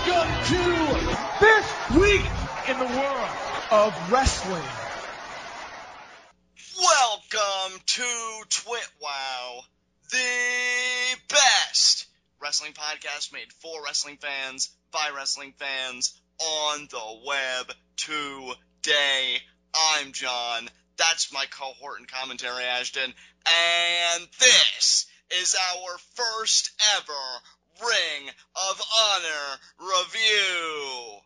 Welcome to this week in the world of wrestling. Welcome to TWitWoW, the best wrestling podcast made for wrestling fans, by wrestling fans, on the web today. I'm John, that's my cohort and commentary, Ashton, and this is our first ever Ring of Honor review.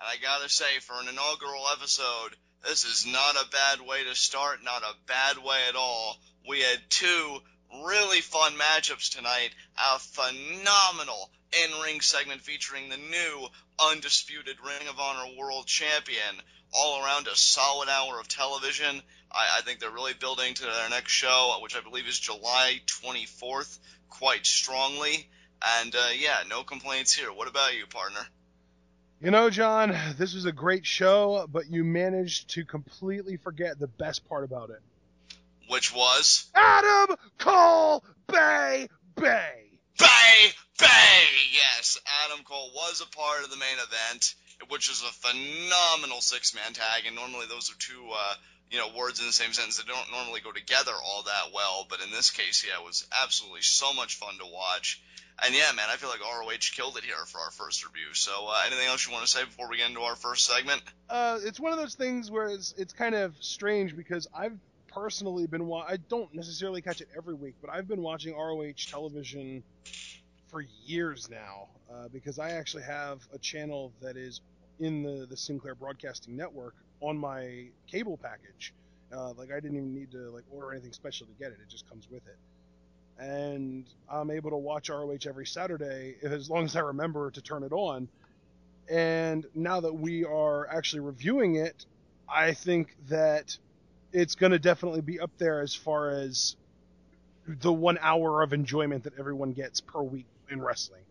And I gotta say, for an inaugural episode, this is not a bad way to start, not a bad way at all. We had two really fun matchups tonight, a phenomenal in-ring segment featuring the new undisputed Ring of Honor World Champion, all around a solid hour of television. I think they're really building to their next show, which I believe is July 24th, quite strongly. And yeah, no complaints here. What about you, partner? You know, John, this was a great show, but you managed to completely forget the best part about it. Which was? Adam Cole Bay! Yes, Adam Cole was a part of the main event, which was a phenomenal six-man tag, and normally those are two, words in the same sentence that don't normally go together all that well, but in this case, yeah, it was absolutely so much fun to watch. And yeah, man, I feel like ROH killed it here for our first review. So anything else you want to say before we get into our first segment? It's one of those things where it's kind of strange because I've personally been I don't necessarily catch it every week, but I've been watching ROH television for years now because I actually have a channel that is in the Sinclair Broadcasting Network on my cable package. I didn't even need to order anything special to get it. It just comes with it. And I'm able to watch ROH every Saturday as long as I remember to turn it on. And now that we are actually reviewing it, I think that it's going to definitely be up there as far as the 1 hour of enjoyment that everyone gets per week in wrestling.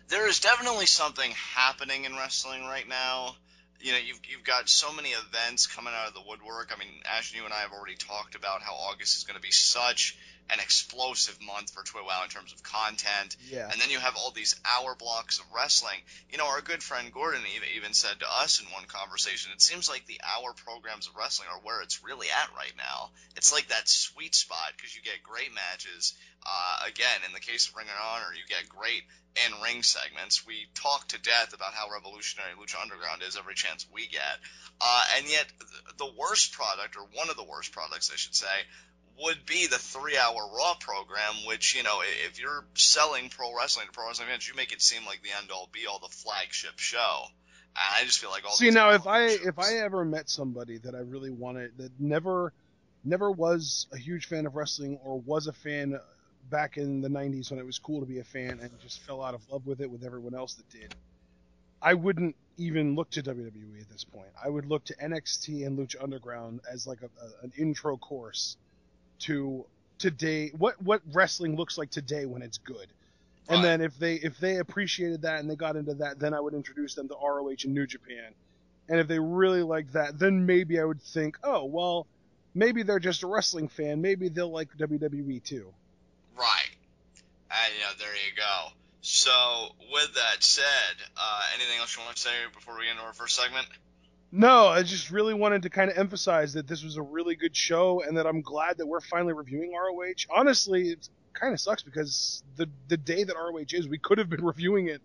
There is definitely something happening in wrestling right now. You know, you've got so many events coming out of the woodwork. I mean, Ash, you and I have already talked about how August is going to be such an explosive month for TWitWoW in terms of content. Yeah. And then you have all these hour blocks of wrestling. You know, our good friend Gordon even said to us in one conversation, it seems like the hour programs of wrestling are where it's really at right now. It's like that sweet spot because you get great matches. Again, in the case of Ring of Honor, you get great in-ring segments. We talk to death about how revolutionary Lucha Underground is every chance we get. And yet the worst product, or one of the worst products, I should say, would be the 3-hour Raw program, which, you know, if you're selling pro wrestling to pro wrestling fans, you make it seem like the end-all, be-all, the flagship show. And I just feel like all See, now, if I ever met somebody that I really wanted, that never was a huge fan of wrestling or was a fan back in the 90s when it was cool to be a fan and just fell out of love with it with everyone else that did, I wouldn't even look to WWE at this point. I would look to NXT and Lucha Underground as like an intro course to today, what wrestling looks like today when it's good. And then if they appreciated that and they got into that, then I would introduce them to ROH and New Japan. And if they really liked that, then maybe I would think, oh, well, maybe they're just a wrestling fan. Maybe they'll like WWE too. Right. And, there you go. So, with that said, anything else you want to say before we get into our first segment? No, I just really wanted to kind of emphasize that this was a really good show and that I'm glad that we're finally reviewing ROH. Honestly, it kind of sucks because the day that ROH is, we could have been reviewing it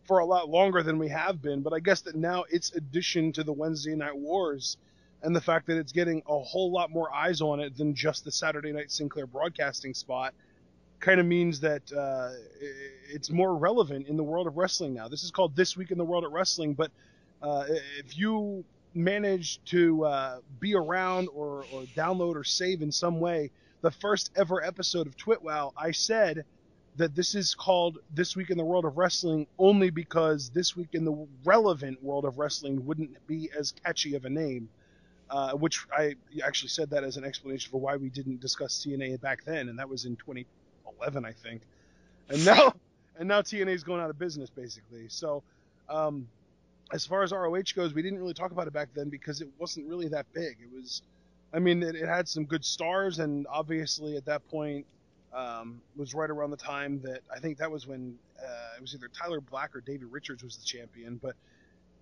for a lot longer than we have been, but I guess that now its addition to the Wednesday Night Wars and the fact that it's getting a whole lot more eyes on it than just the Saturday Night Sinclair Broadcasting spot kind of means that it's more relevant in the world of wrestling now. This is called This Week in the World of Wrestling, but if you manage to be around or download or save in some way the first ever episode of TWitWoW, I said that this is called This Week in the World of Wrestling only because This Week in the relevant world of wrestling wouldn't be as catchy of a name, which I actually said that as an explanation for why we didn't discuss TNA back then, and that was in 2011, I think. And now TNA is going out of business, basically. So, as far as ROH goes, we didn't really talk about it back then because it wasn't really that big. It was, I mean, it had some good stars, and obviously at that point, was right around the time that I think that was when it was either Tyler Black or David Richards was the champion. But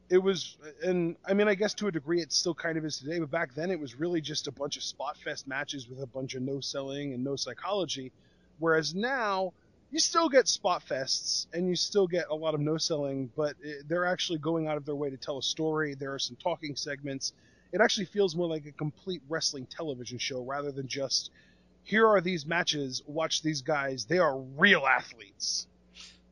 it was, and I mean, I guess to a degree it still kind of is today, but back then it was really just a bunch of spot fest matches with a bunch of no selling and no psychology. Whereas now, you still get spot fests and you still get a lot of no selling, but they're actually going out of their way to tell a story. There are some talking segments. It actually feels more like a complete wrestling television show rather than just, here are these matches, watch these guys, they are real athletes.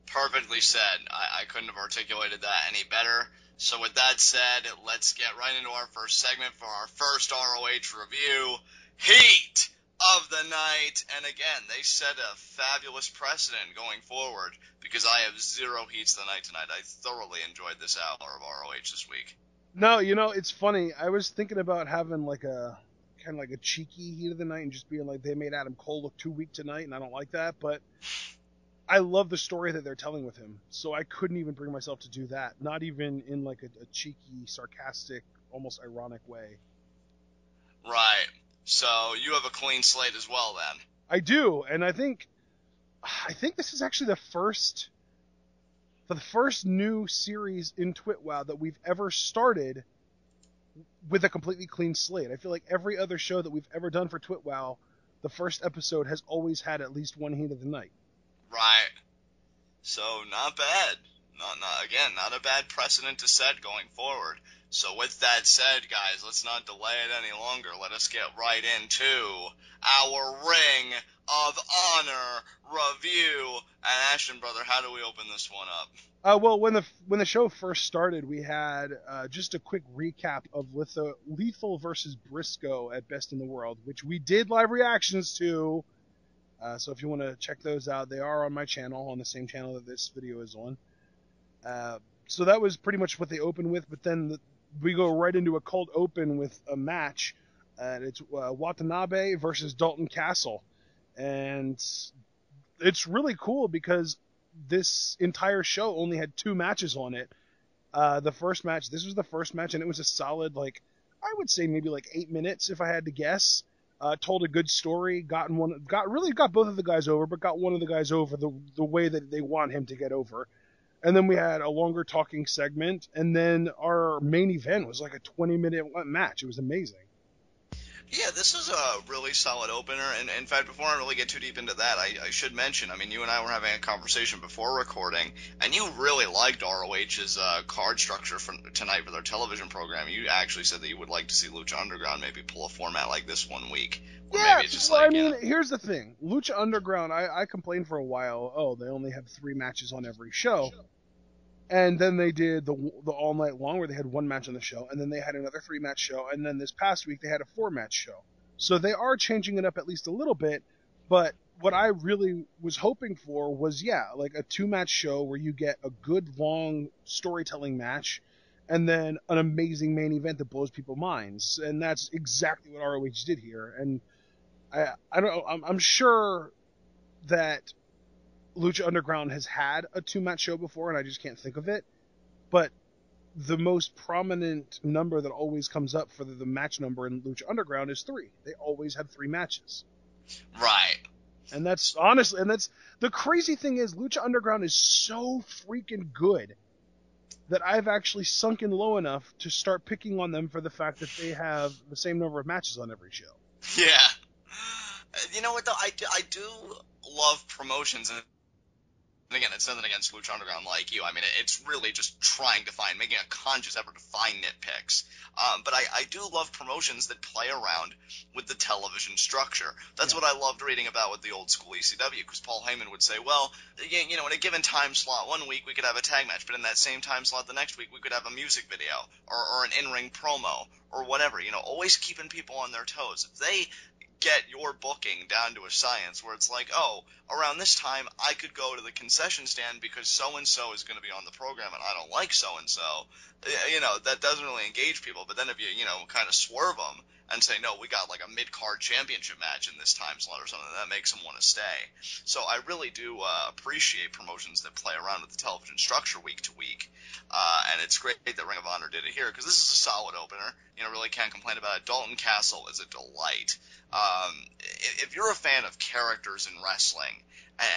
Perfectly said. I couldn't have articulated that any better. So with that said, let's get right into our first segment for our first ROH review, Heat of the Night. And again, they set a fabulous precedent going forward because I have 0 Heats of the Night tonight. I thoroughly enjoyed this hour of ROH this week. No, it's funny. I was thinking about having like a kind of like a cheeky Heat of the Night and just being like, they made Adam Cole look too weak tonight, and I don't like that, but I love the story that they're telling with him, so I couldn't even bring myself to do that. Not even in like a cheeky, sarcastic, almost ironic way. Right. So you have a clean slate as well, then. I do, and I think this is actually the first new series in TWitWoW that we've ever started with a completely clean slate. I feel like every other show that we've ever done for TWitWoW, the first episode has always had at least one Heat of the Night. Right. So, not bad. Not a bad precedent to set going forward. So with that said, guys, let's not delay it any longer. Let us get right into our Ring of Honor review. And Ashton, brother, how do we open this one up? Well, when the show first started, we had just a quick recap of Lethal versus Briscoe at Best in the World, which we did live reactions to. So if you want to check those out, they are on my channel, on the same channel that this video is on. So that was pretty much what they opened with, but then we go right into a cold open with a match. It's Watanabe versus Dalton Castle. And it's really cool because this entire show only had 2 matches on it. This was the first match, and it was a solid, I would say maybe 8 minutes if I had to guess. Told a good story, got both of the guys over, but got one of the guys over the way that they want him to get over. And then we had a longer talking segment, and then our main event was like a 20-minute match. It was amazing. Yeah, this is a really solid opener, and in fact, before I really get too deep into that, I should mention, you and I were having a conversation before recording, and you really liked ROH's card structure for tonight for their television program. You actually said that you would like to see Lucha Underground maybe pull a format like this one week. Yeah, maybe it's just here's the thing. Lucha Underground, I complained for a while, they only have 3 matches on every show. And then they did the all night long where they had 1 match on the show, and then they had another 3-match show, and then this past week they had a 4-match show. So they are changing it up at least a little bit, but what I really was hoping for was, like a 2-match show where you get a good long storytelling match, and then an amazing main event that blows people's minds. And that's exactly what ROH did here. And I don't know, I'm sure that Lucha Underground has had a 2-match show before, and I just can't think of it. But the most prominent number that always comes up for the match number in Lucha Underground is 3. They always have 3 matches. Right. And that's the crazy thing is Lucha Underground is so freaking good that I've actually sunk in low enough to start picking on them for the fact that they have the same number of matches on every show. Yeah. You know what, though? I do love promotions, and again, it's nothing against Lucha Underground like you. It's really just making a conscious effort to find nitpicks. But I do love promotions that play around with the television structure. That's what I loved reading about with the old school ECW, because Paul Heyman would say, well, in a given time slot, one week we could have a tag match, but in that same time slot the next week we could have a music video or an in-ring promo or whatever. Always keeping people on their toes. If they get your booking down to a science where it's like, oh, around this time, I could go to the concession stand because so-and-so is going to be on the program and I don't like so-and-so. That doesn't really engage people. But then if you, kind of swerve them and say, no, we got like a mid-card championship match in this time slot or something, that makes them want to stay. So I really do appreciate promotions that play around with the television structure week to week. And it's great that Ring of Honor did it here because this is a solid opener. Really can't complain about it. Dalton Castle is a delight. If you're a fan of characters in wrestling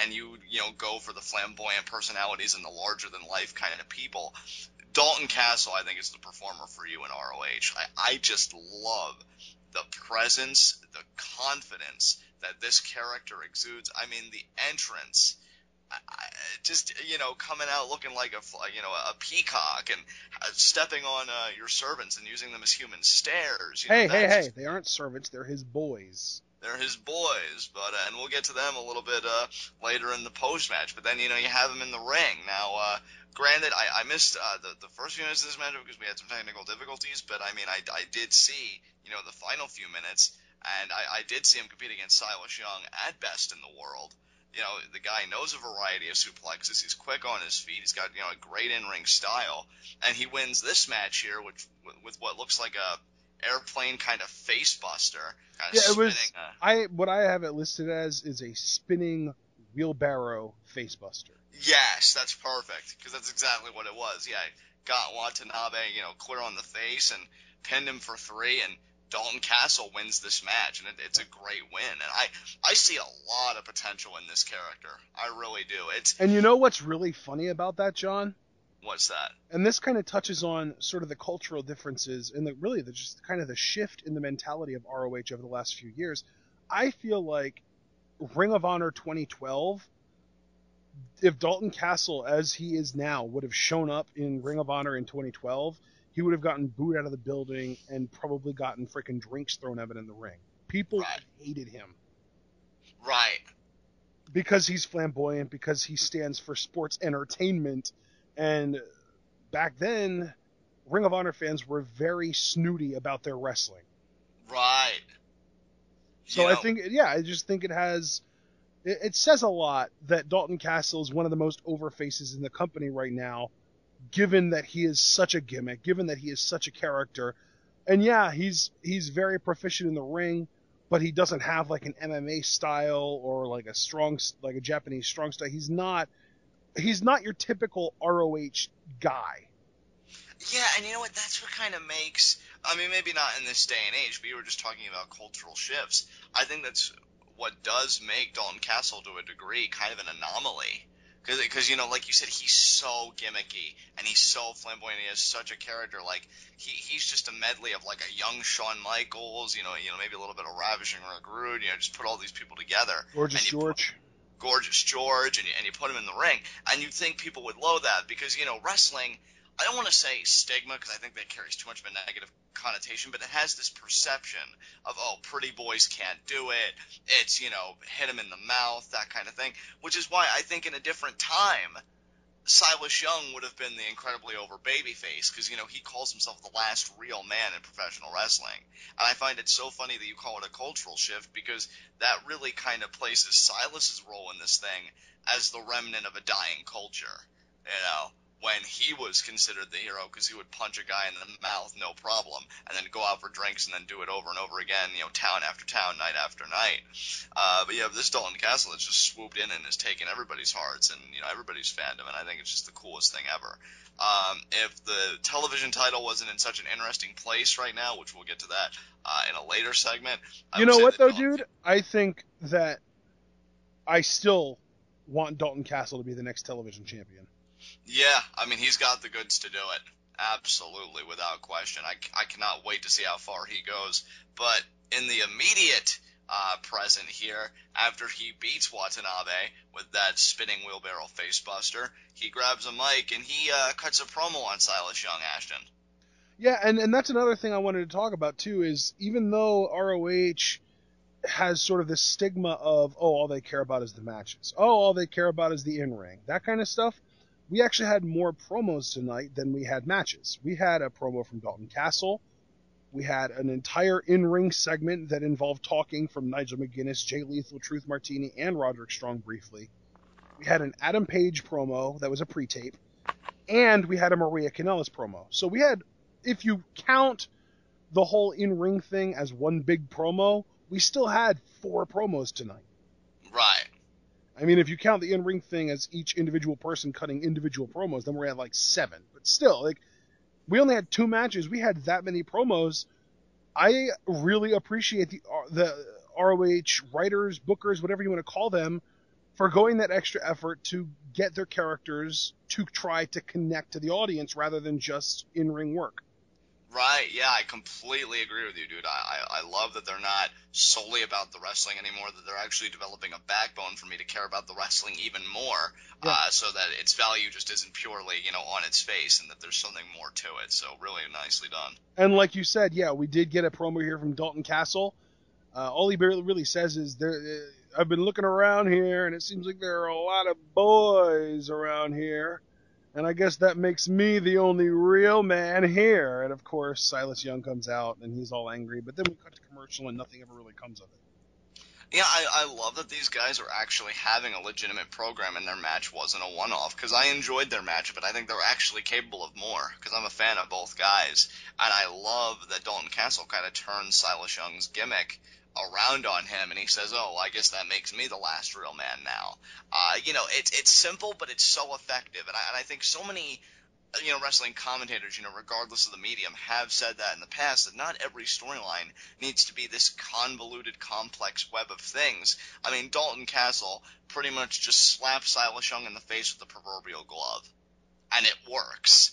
and you go for the flamboyant personalities and the larger than life kind of people, Dalton Castle, I think, is the performer for you in ROH. I just love the presence, the confidence that this character exudes. I mean, the entrance, coming out looking like a peacock and stepping on your servants and using them as human stairs. Hey, they aren't servants, they're his boys. They're his boys, but and we'll get to them a little bit later in the post-match. But then, you have him in the ring. Now, granted, I missed the first few minutes of this match because we had some technical difficulties, but, I mean, I did see, the final few minutes, and I did see him compete against Silas Young, at best in the world. The guy knows a variety of suplexes. He's quick on his feet. He's got, a great in-ring style. And he wins this match here with what looks like a airplane kind of face buster. What I have it listed as is a spinning wheelbarrow face buster. Yes, that's perfect, because that's exactly what it was. Yeah, got Watanabe, clear on the face and pinned him for 3, and Dalton Castle wins this match, and it's a great win. And I see a lot of potential in this character. I really do. And you know what's really funny about that, John? What's that? And this kind of touches on sort of the cultural differences and just kind of the shift in the mentality of ROH over the last few years. I feel like Ring of Honor 2012, if Dalton Castle, as he is now, would have shown up in Ring of Honor in 2012, he would have gotten booed out of the building and probably gotten freaking drinks thrown at him in the ring. People hated him. Right. Because he's flamboyant, because he stands for sports entertainment. And back then, Ring of Honor fans were very snooty about their wrestling. Right. So I just think it says a lot that Dalton Castle is one of the most over faces in the company right now, given that he is such a gimmick, given that he is such a character. And yeah, he's very proficient in the ring, but he doesn't have like an MMA style or like a Japanese strong style. He's not your typical ROH guy. Yeah, and you know what? That's what kind of makes... I mean, maybe not in this day and age, but you were just talking about cultural shifts. I think that's what does make Dalton Castle, to a degree, kind of an anomaly. Because like you said, he's so gimmicky, and he's so flamboyant, he has such a character. Like, he's just a medley of, like, a young Shawn Michaels, maybe a little bit of Ravishing Rick Rude, just put all these people together. Gorgeous George, and you put him in the ring, and you'd think people would loathe that, because, wrestling, I don't want to say stigma, because I think that carries too much of a negative connotation, but it has this perception of, pretty boys can't do it, it's, hit him in the mouth, that kind of thing, which is why I think in a different time, Silas Young would have been the incredibly over babyface, because, he calls himself the last real man in professional wrestling. And I find it so funny that you call it a cultural shift, because that really kind of places Silas's role in this thing as the remnant of a dying culture, when he was considered the hero, because he would punch a guy in the mouth, no problem, and then go out for drinks and then do it over and over again, town after town, night after night. But you have this Dalton Castle that's just swooped in and has taken everybody's hearts and, everybody's fandom, and I think it's just the coolest thing ever. If the television title wasn't in such an interesting place right now, which we'll get to that in a later segment. You know what, though, dude? I think that I still want Dalton Castle to be the next television champion. Yeah, I mean, he's got the goods to do it. Absolutely, without question. I cannot wait to see how far he goes. But in the immediate present here, after he beats Watanabe with that spinning wheelbarrow facebuster, he grabs a mic and he cuts a promo on Silas Young, Ashton. Yeah, and that's another thing I wanted to talk about, too, is even though ROH has sort of this stigma of, all they care about is the matches. All they care about is the in-ring. That kind of stuff. We actually had more promos tonight than we had matches. We had a promo from Dalton Castle. We had an entire in-ring segment that involved talking from Nigel McGuinness, Jay Lethal, Truth Martini, and Roderick Strong briefly. We had an Adam Page promo that was a pre-tape, and we had a Maria Kanellis promo. So we had, if you count the whole in-ring thing as one big promo, we still had 4 promos tonight. Right. I mean, if you count the in-ring thing as each individual person cutting individual promos, then we're at like 7. But still, like, we only had 2 matches. We had that many promos. I really appreciate the ROH writers, bookers, whatever you want to call them, for going that extra effort to get their characters to try to connect to the audience rather than just in-ring work. Right, yeah, I completely agree with you, dude. I love that they're not solely about the wrestling anymore, that they're actually developing a backbone for me to care about the wrestling even more, so that its value just isn't purely, on its face, and that there's something more to it. So really nicely done. And like you said, yeah, we did get a promo here from Dalton Castle. All he really says is, I've been looking around here, and it seems like there are a lot of boys around here. And I guess that makes me the only real man here. And of course, Silas Young comes out and he's all angry. But then we cut to commercial and nothing ever really comes of it. Yeah, I love that these guys are actually having a legitimate program and their match wasn't a one-off. Because I enjoyed their match, but I think they're actually capable of more. Because I'm a fan of both guys. And I love that Dalton Castle kind of turns Silas Young's gimmick around on him, and he says, oh, I guess that makes me the last real man now. It's simple, but it's so effective, and I think so many, wrestling commentators, regardless of the medium, have said that in the past, that not every storyline needs to be this convoluted, complex web of things. I mean, Dalton Castle pretty much just slaps Silas Young in the face with the proverbial glove, and it works.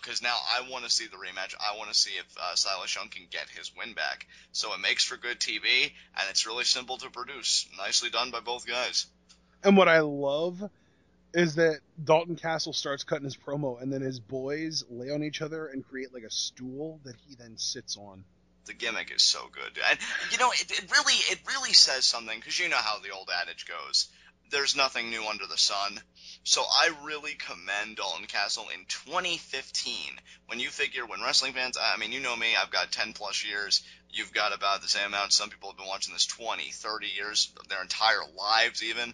Because now I want to see the rematch. I want to see if Silas Young can get his win back. So it makes for good TV, and it's really simple to produce. Nicely done by both guys. And what I love is that Dalton Castle starts cutting his promo, and then his boys lay on each other and create like a stool that he then sits on. The gimmick is so good. And, it really says something, because you know how the old adage goes. There's nothing new under the sun. So I really commend Dalton Castle in 2015. When you figure, when wrestling fans, I mean, you know me, I've got 10 plus years. You've got about the same amount. Some people have been watching this 20, 30 years, their entire lives even.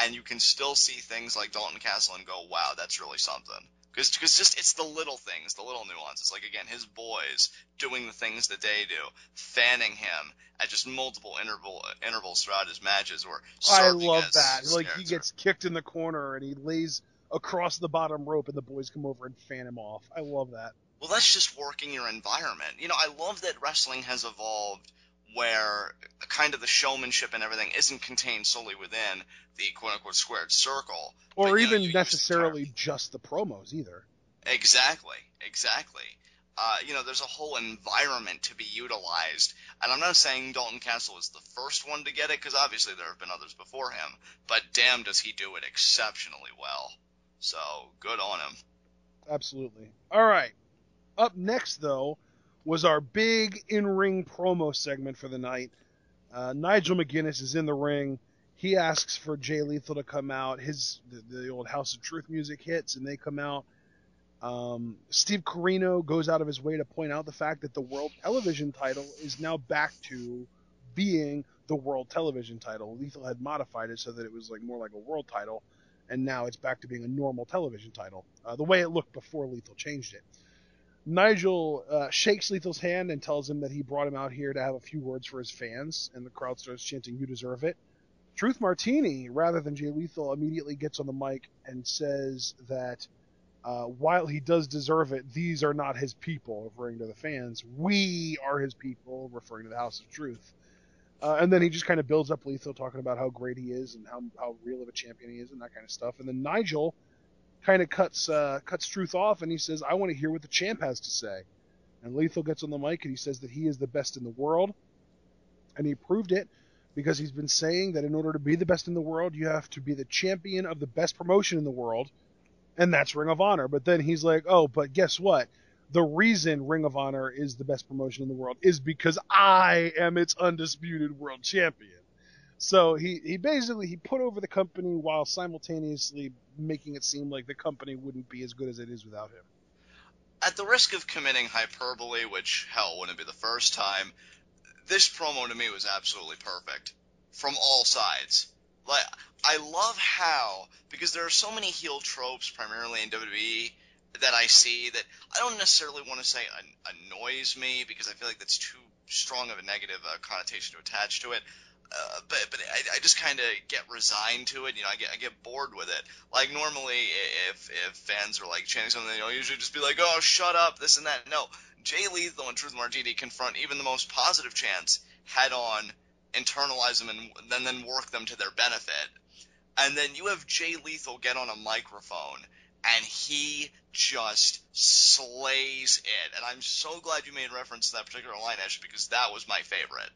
And you can still see things like Dalton Castle and go, wow, that's really something. Because just it's the little things, the little nuances. Like, again, his boys doing the things that they do, fanning him at just multiple intervals throughout his matches. Or I love that. Like, he gets kicked in the corner and he lays across the bottom rope and the boys come over and fan him off. I love that. Well, that's just working your environment. I love that wrestling has evolved where kind of the showmanship and everything isn't contained solely within the quote-unquote squared circle. Or even necessarily just the promos either. Exactly. There's a whole environment to be utilized. And I'm not saying Dalton Castle is the first one to get it, because obviously there have been others before him. But damn, does he do it exceptionally well. So, good on him. Absolutely. All right. Up next, though, was our big in-ring promo segment for the night. Nigel McGuinness is in the ring. He asks for Jay Lethal to come out. The old House of Truth music hits, and they come out. Steve Corino goes out of his way to point out the fact that the World Television title is now back to being the World Television title. Lethal had modified it so that it was more like a world title, and now it's back to being a normal television title, the way it looked before Lethal changed it. Nigel shakes Lethal's hand and tells him that he brought him out here to have a few words for his fans, and the crowd starts chanting, "You deserve it." Truth Martini, rather than Jay Lethal, immediately gets on the mic and says that while he does deserve it, these are not his people, referring to the fans. We are his people, referring to the House of Truth. And then he just kind of builds up Lethal, talking about how great he is and how real of a champion he is and that kind of stuff. And then Nigel kind of cuts Truth off, and he says, I want to hear what the champ has to say. And Lethal gets on the mic, and he says that he is the best in the world. And he proved it, because he's been saying that in order to be the best in the world, you have to be the champion of the best promotion in the world, and that's Ring of Honor. But then he's like, oh, but guess what? The reason Ring of Honor is the best promotion in the world is because I am its undisputed world champion. So he basically put over the company while simultaneously making it seem like the company wouldn't be as good as it is without him. at the risk of committing hyperbole, which, hell, wouldn't be the first time, this promo to me was absolutely perfect. From all sides. Like, I love how, because there are so many heel tropes, primarily in WWE, that I see that I don't necessarily want to say annoys me, because I feel like that's too strong of a negative connotation to attach to it. But I just kind of get resigned to it. You know, I get bored with it. Like, normally, if fans are, like, chanting something, you know, usually just be like, oh, shut up, this and that. No, Jay Lethal and Truth Martini confront even the most positive chants head on, internalize them, and then work them to their benefit. And then you have Jay Lethal get on a microphone, and he just slays it. And I'm so glad you made reference to that particular line, Ash, because that was my favorite.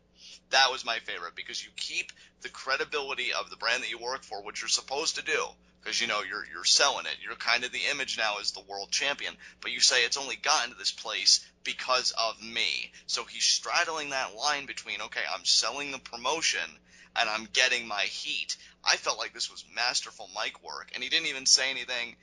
That was my favorite, because you keep the credibility of the brand that you work for, which you're supposed to do, because, you know, you're selling it. You're kind of the image now as the world champion, but you say it's only gotten to this place because of me. So he's straddling that line between, okay, I'm selling the promotion and I'm getting my heat. I felt like this was masterful mic work, and he didn't even say anything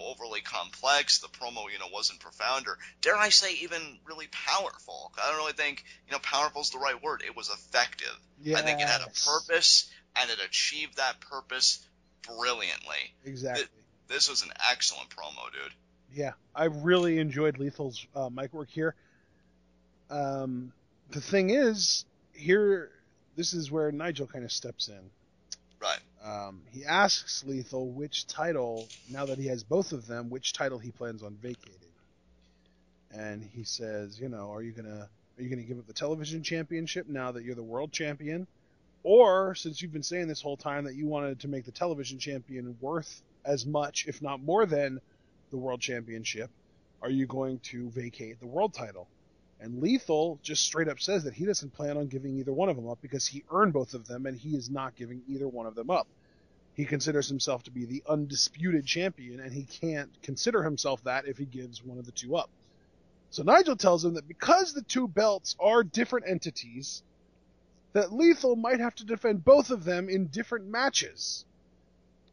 overly complex. The promo, wasn't profound, or dare I say even really powerful. I don't really think, powerful is the right word. It was effective. Yes. I think it had a purpose, and it achieved that purpose brilliantly. Exactly. This was an excellent promo, dude. Yeah, I really enjoyed Lethal's mic work here. The thing is, this is where Nigel kind of steps in. Right. He asks Lethal which title, now that he has both of them, which title he plans on vacating. And he says, are you gonna give up the television championship now that you're the world champion? Or, since you've been saying this whole time that you wanted to make the television champion worth as much, if not more than the world championship, are you going to vacate the world title? And Lethal just straight up says that he doesn't plan on giving either one of them up because he earned both of them, and he is not giving either one of them up. He considers himself to be the undisputed champion, and he can't consider himself that if he gives one of the two up. So Nigel tells him that because the two belts are different entities, that Lethal might have to defend both of them in different matches.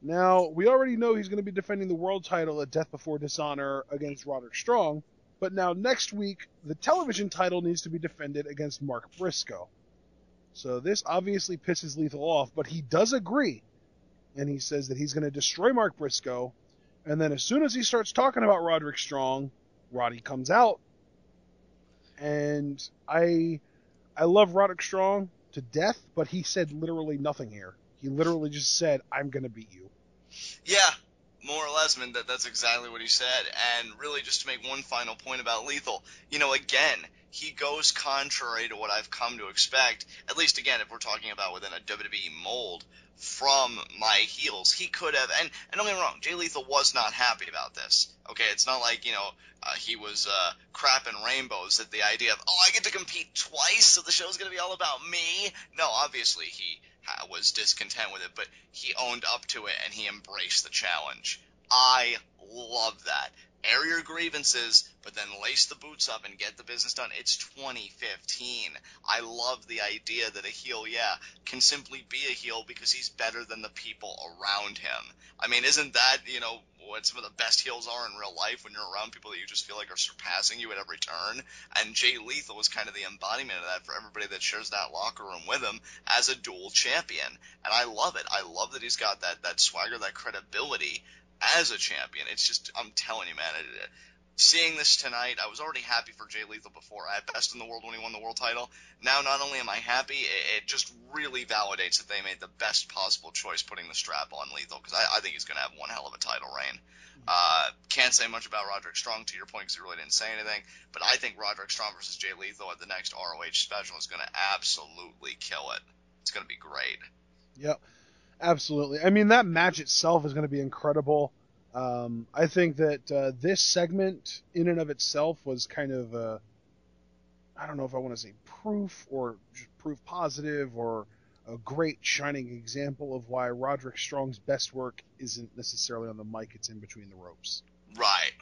Now, we already know he's going to be defending the world title at Death Before Dishonor against Roderick Strong, but now next week, the television title needs to be defended against Mark Briscoe. So this obviously pisses Lethal off, but he does agree. And he says that he's going to destroy Mark Briscoe. And then as soon as he starts talking about Roderick Strong, Roddy comes out. And I love Roderick Strong to death, but he said literally nothing here. He literally just said, I'm going to beat you. Yeah. More or less, I mean, that's exactly what he said. And really, just to make one final point about Lethal, again, he goes contrary to what I've come to expect, at least, again, if we're talking about within a WWE mold, from my heels. He could have, and don't get me wrong, Jay Lethal was not happy about this. Okay, it's not like, he was crapping rainbows at the idea of, I get to compete twice, so the show's going to be all about me. No, obviously, he was discontent with it, but he owned up to it and he embraced the challenge. I love that. Air your grievances, but then lace the boots up and get the business done. It's 2015. I love the idea that a heel, can simply be a heel because he's better than the people around him. I mean, isn't that, what some of the best heels are in real life, when you're around people that you just feel like are surpassing you at every turn? And Jay Lethal was kind of the embodiment of that for everybody that shares that locker room with him as a dual champion. And I love it. I love that he's got that swagger, that credibility as a champion. It's just, I'm telling you, man, seeing this tonight, I was already happy for Jay Lethal before. I had best in the world when he won the world title. Now, not only am I happy, it just really validates that they made the best possible choice putting the strap on Lethal, because I think he's going to have one hell of a title reign. Can't say much about Roderick Strong, to your point, because he really didn't say anything, but I think Roderick Strong versus Jay Lethal at the next ROH special is going to absolutely kill it. It's going to be great. Yep. Absolutely. I mean, that match itself is going to be incredible. I think that this segment in and of itself was kind of, I don't know if I want to say proof or just proof positive, or a great shining example of why Roderick Strong's best work isn't necessarily on the mic, it's in between the ropes. Right.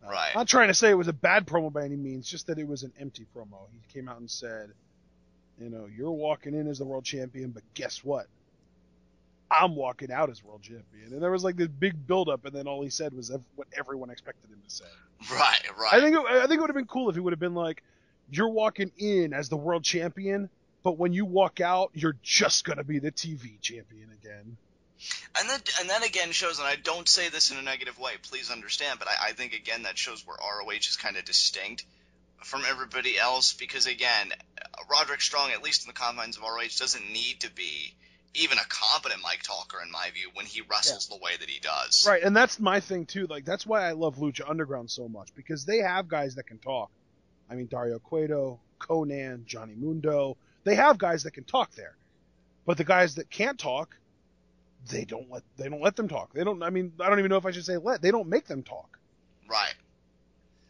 Right. I'm not trying to say it was a bad promo by any means, just that it was an empty promo. He came out and said, you're walking in as the world champion, but guess what? I'm walking out as world champion. And there was like this big build-up, and then all he said was what everyone expected him to say. Right. I think it would have been cool if he would have been like, you're walking in as the world champion, but when you walk out, you're just going to be the TV champion again. And that again shows, and I don't say this in a negative way, please understand, but I think again that shows where ROH is kind of distinct from everybody else, because again, Roderick Strong, at least in the confines of ROH, doesn't need to be even a competent mic talker, in my view, when he wrestles the way that he does. Right, and that's my thing too. Like, that's why I love Lucha Underground so much, because they have guys that can talk. I mean, Dario Cueto, Conan, Johnny Mundo, they have guys that can talk there. But the guys that can't talk, they don't let them talk. I don't even know if I should say they don't make them talk. Right.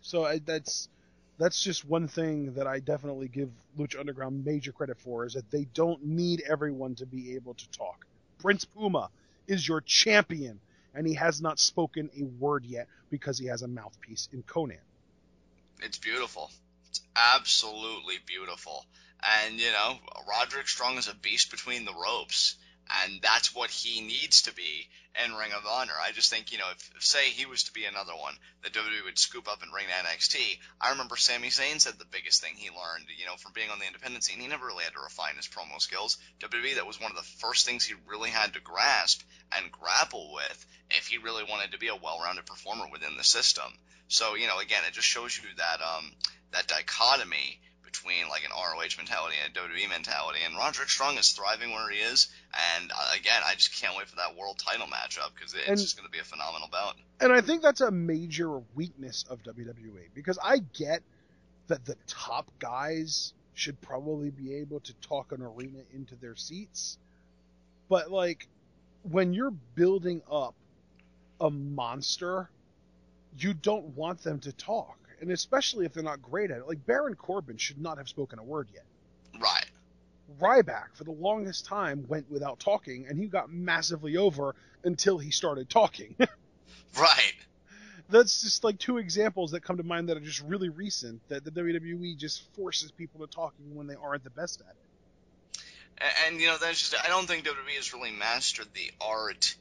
So that's just one thing that I definitely give Lucha Underground major credit for, is that they don't need everyone to be able to talk. Prince Puma is your champion, and he has not spoken a word yet because he has a mouthpiece in Conan. It's beautiful. It's absolutely beautiful. And, Roderick Strong is a beast between the ropes, and that's what he needs to be in Ring of Honor. I just think, if say he was to be another one that WWE would scoop up and bring to NXT, I remember Sami Zayn said the biggest thing he learned, from being on the independent scene, he never really had to refine his promo skills. WWE, that was one of the first things he really had to grasp and grapple with if he really wanted to be a well-rounded performer within the system. So, again, it just shows you that dichotomy between like an ROH mentality and a WWE mentality, and Roderick Strong is thriving where he is, and again, I just can't wait for that world title matchup, because it's just going to be a phenomenal bout. And I think that's a major weakness of WWE, because I get that the top guys should probably be able to talk an arena into their seats, but like, when you're building up a monster, you don't want them to talk. And especially if they're not great at it. Like, Baron Corbin should not have spoken a word yet. Right. Ryback, for the longest time, went without talking, and he got massively over until he started talking. Right. That's just like two examples that come to mind that are just really recent, that the WWE just forces people to talking when they aren't the best at it. And that's just, I don't think WWE has really mastered the art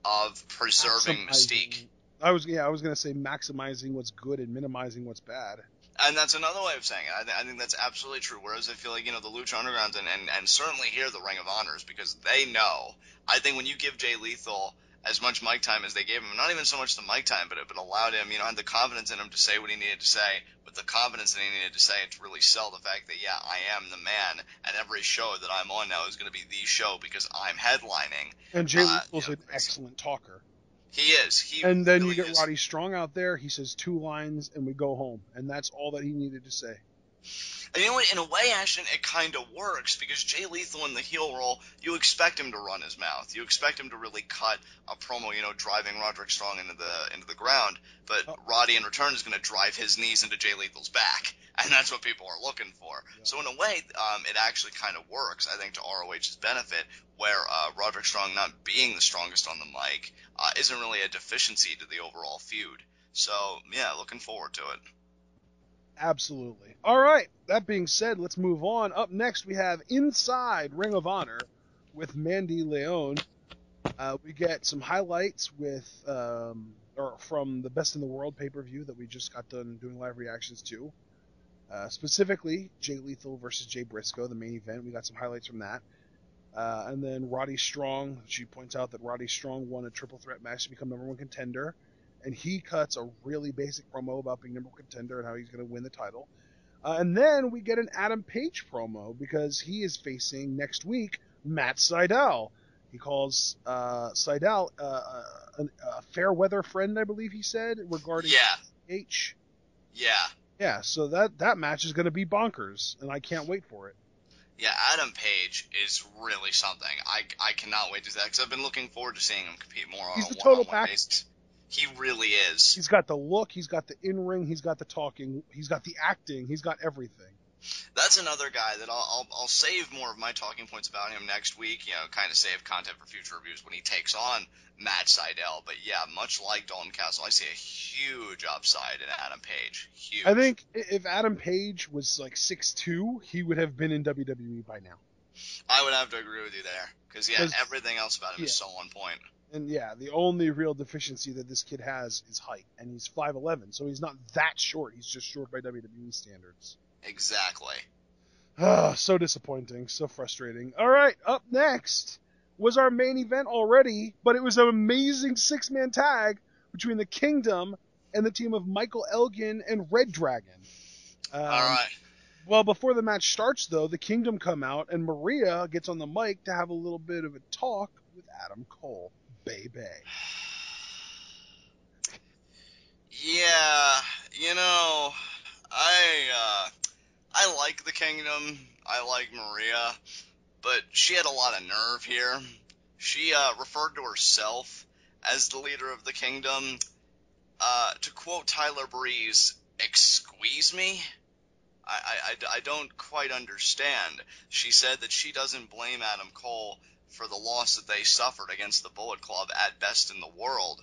of preserving mystique. I was going to say maximizing what's good and minimizing what's bad. And that's another way of saying it. I think that's absolutely true. Whereas I feel like, the Lucha Underground and certainly here the Ring of Honors, because they know. I think when you give Jay Lethal as much mic time as they gave him, not even so much the mic time, but allowed him, had the confidence in him to say what he needed to say, with the confidence that he needed to say to really sell the fact that, yeah, I am the man, and every show that I'm on now is going to be the show because I'm headlining. And Jay Lethal's an excellent talker. He is. And then really you get is. Roddy Strong out there. He says 2 lines, and we go home. And that's all that he needed to say. And you know what? In a way, Ashton, it kind of works, because Jay Lethal in the heel role, you expect him to run his mouth. You expect him to really cut a promo, driving Roderick Strong into the ground. But Roddy, in return, is going to drive his knees into Jay Lethal's back. And that's what people are looking for. Yeah. So in a way, it actually kind of works, I think, to ROH's benefit, where Roderick Strong not being the strongest on the mic isn't really a deficiency to the overall feud. So, yeah, looking forward to it. Absolutely. All right. That being said, let's move on. Up next, we have Inside Ring of Honor with Mandy Leon. We get some highlights from the Best in the World pay-per-view that we just got done doing live reactions to. Specifically, Jay Lethal versus Jay Briscoe, the main event. We got some highlights from that. And then Roddy Strong. She points out that Roddy Strong won a triple threat match to become number 1 contender. And he cuts a really basic promo about being number 1 contender and how he's going to win the title. And then we get an Adam Page promo, because he is facing next week Matt Sydal. He calls Sydal a fair weather friend, I believe he said, regarding H. Yeah. Yeah, so that match is going to be bonkers, and I can't wait for it. Yeah, Adam Page is really something. I cannot wait to see that, because I've been looking forward to seeing him compete more on a one-on-one basis. He really is. He's got the look, he's got the in-ring, he's got the talking, he's got the acting, he's got everything. That's another guy that I'll save more of my talking points about him next week, kind of save content for future reviews when he takes on Matt Sydal. But yeah, much like Dalton Castle, I see a huge upside in Adam Page. Huge. I think if Adam Page was like 6'2", he would have been in WWE by now. I would have to agree with you there. Because, everything else about him is so on point. And, the only real deficiency that this kid has is height. And he's 5'11", so he's not that short. He's just short by WWE standards. Exactly. So disappointing. So frustrating. All right, up next was our main event already, but it was an amazing 6-man tag between the Kingdom and the team of Michael Elgin and ReDragon. All right. Well, before the match starts, though, the Kingdom come out, and Maria gets on the mic to have a little bit of a talk with Adam Cole. Baby. Yeah, I like the Kingdom. I like Maria, but she had a lot of nerve here. She referred to herself as the leader of the Kingdom. To quote Tyler Breeze, "Excuse me?" I don't quite understand. She said that she doesn't blame Adam Cole for the loss that they suffered against the Bullet Club at best in the world,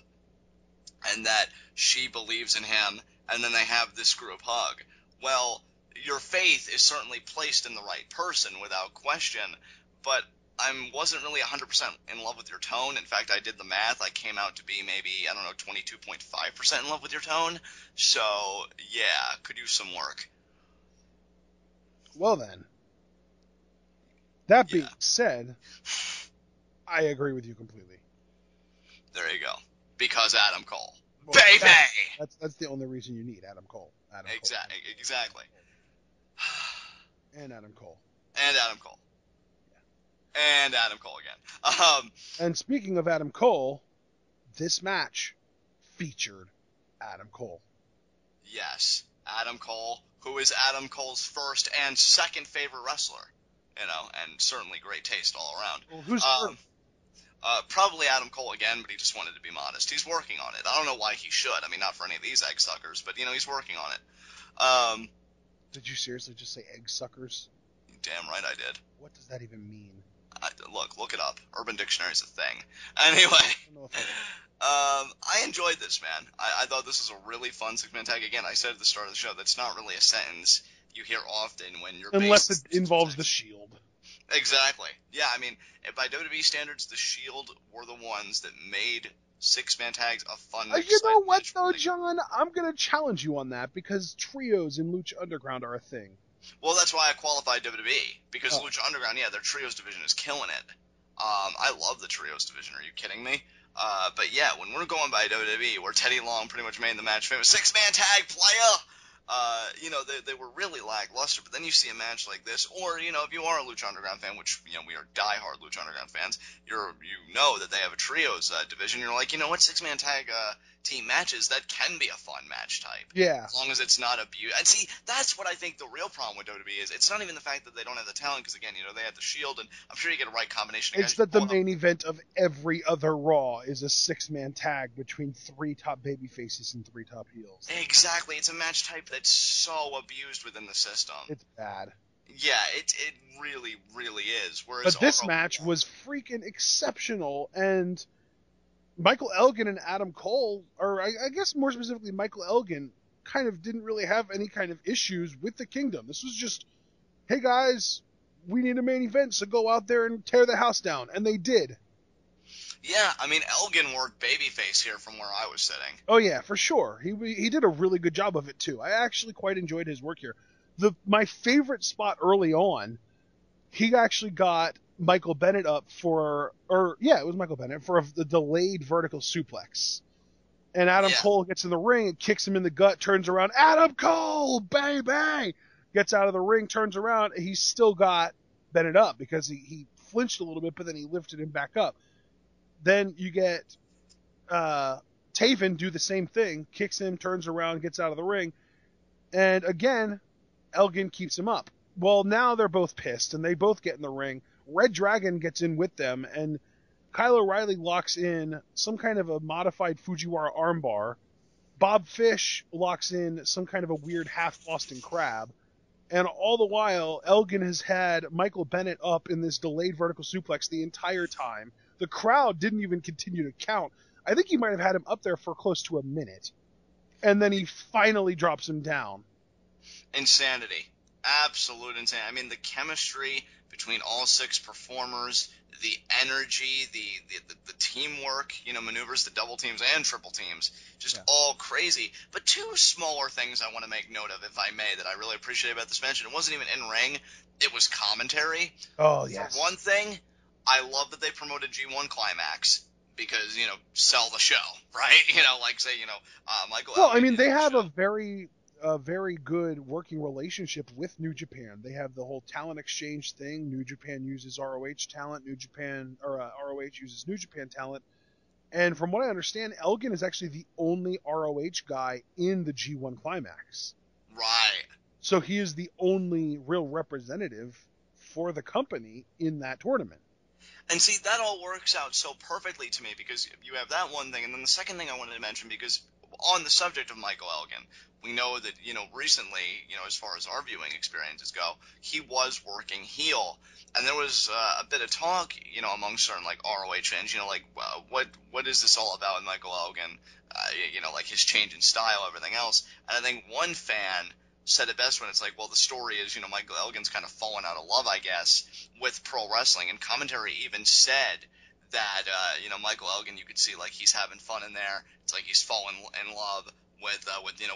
and that she believes in him, and then they have this group hug. Well, your faith is certainly placed in the right person without question, but I wasn't really 100% in love with your tone. In fact, I did the math. I came out to be maybe, 22.5% in love with your tone. So, yeah, could use some work. Well then, that being said, I agree with you completely. There you go. Because Adam Cole. Well, Baby! That's the only reason you need Adam Cole. Exactly. And Adam Cole. And Adam Cole. Yeah. And Adam Cole again. And speaking of Adam Cole, this match featured Adam Cole. Yes, Adam Cole, who is Adam Cole's first and second favorite wrestler. And certainly great taste all around. Well, who's first? Probably Adam Cole again, but he just wanted to be modest. He's working on it. I don't know why he should. I mean, not for any of these egg suckers, but, he's working on it. Did you seriously just say egg suckers? Damn right I did. What does that even mean? Look it up. Urban Dictionary's a thing. Anyway, I enjoyed this, man. I thought this was a really fun 6-man tag. Again, I said at the start of the show, that's not really a sentence you hear often when you're unless it involves the Shield. Exactly. Yeah, I mean, by WWE standards, the Shield were the ones that made 6-man tags a fun. You know what, though, John? I'm going to challenge you on that because trios in Lucha Underground are a thing. Well, that's why I qualified WWE, because Lucha Underground, their trios division is killing it. I love the trios division. Are you kidding me? But yeah, when we're going by WWE, where Teddy Long pretty much made the match famous, 6-man tag, playa! They were really lackluster, but then you see a match like this, or, if you are a Lucha Underground fan, which, we are diehard Lucha Underground fans, you know that they have a trios division, you're like, you know what, 6-man tag team matches, that can be a fun match type. Yeah. As long as it's not abused. And see, that's what I think the real problem with WWE is. It's not even the fact that they don't have the talent, because again, they have the Shield, and I'm sure you get a right combination of guys. It's that the main event of every other Raw is a 6-man tag between 3 top baby faces and 3 top heels. Exactly. It's a match type that's so abused within the system. It's bad. Yeah, it really, really is. Whereas but this match was freaking exceptional, and Michael Elgin and Adam Cole, or I guess more specifically Michael Elgin, kind of didn't really have any kind of issues with the Kingdom. This was just, hey guys, we need a main event, so go out there and tear the house down. And they did. Yeah, I mean, Elgin worked babyface here from where I was sitting. Oh yeah, for sure. He did a really good job of it too. I actually quite enjoyed his work here. My favorite spot early on, he actually got Michael Bennett up for the delayed vertical suplex. And Adam Cole gets in the ring and kicks him in the gut, turns around, Adam Cole, bang, bang, gets out of the ring, turns around, and he's still got Bennett up because he flinched a little bit, but then he lifted him back up. Then you get Taven do the same thing, kicks him, turns around, gets out of the ring, and again, Elgin keeps him up. Well, now they're both pissed, and they both get in the ring. ReDragon gets in with them, and Kyle O'Reilly locks in some kind of a modified Fujiwara armbar. Bob Fish locks in some kind of a weird half Boston Crab. And all the while, Elgin has had Michael Bennett up in this delayed vertical suplex the entire time. The crowd didn't even continue to count. I think he might have had him up there for close to a minute. And then he finally drops him down. Insanity. Absolute insanity. I mean, the chemistry between all 6 performers, the energy, the teamwork, maneuvers, the double teams and triple teams, just all crazy. But 2 smaller things I want to make note of, if I may, that I really appreciate about this match, and it wasn't even in ring, it was commentary. Oh, yes. For one thing, I love that they promoted G1 Climax. Because, sell the show, right? Say, Michael Well, Elgin. I mean, they have a very good working relationship with New Japan. They have the whole talent exchange thing. New Japan uses ROH talent. ROH uses New Japan talent. And from what I understand, Elgin is actually the only ROH guy in the G1 Climax. Right. So he is the only real representative for the company in that tournament. And see, that all works out so perfectly to me, because you have that one thing, and then the second thing I wanted to mention, because on the subject of Michael Elgin, we know that, recently, as far as our viewing experiences go, he was working heel, and there was a bit of talk, among certain, ROH fans, what is this all about with Michael Elgin, his change in style, everything else, and I think one fan said it best when it's like, well, the story is, Michael Elgin's kind of fallen out of love, I guess, with pro wrestling. And commentary even said that, Michael Elgin, you could see, he's having fun in there. It's like he's fallen in love with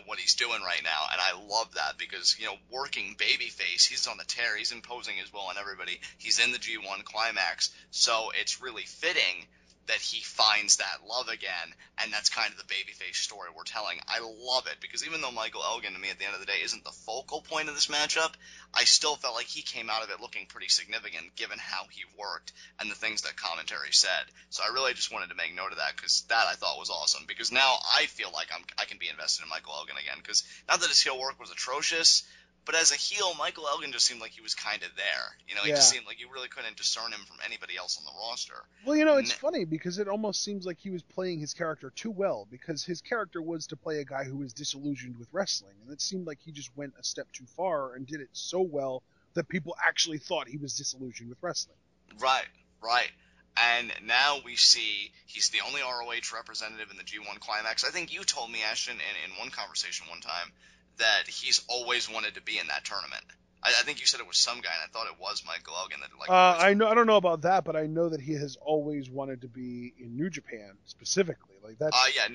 what he's doing right now. And I love that because, working babyface, he's on the tear. He's imposing his will on everybody. He's in the G1 Climax. So it's really fitting that he finds that love again, and that's kind of the babyface story we're telling. I love it, because even though Michael Elgin, to me, at the end of the day, isn't the focal point of this matchup, I still felt like he came out of it looking pretty significant, given how he worked and the things that commentary said. So I really just wanted to make note of that, because that I thought was awesome, because now I feel like I can be invested in Michael Elgin again, because not that his heel work was atrocious, but as a heel, Michael Elgin just seemed like he was kind of there. He just seemed like you really couldn't discern him from anybody else on the roster. Well, it's funny because it almost seems like he was playing his character too well, because his character was to play a guy who was disillusioned with wrestling, and it seemed like he just went a step too far and did it so well that people actually thought he was disillusioned with wrestling. Right. And now we see he's the only ROH representative in the G1 Climax. I think you told me, Ashton, in one conversation one time, that he's always wanted to be in that tournament. I think you said it was some guy, and I thought it was Michael Elgin. I don't know about that, but I know that he has always wanted to be in New Japan specifically. New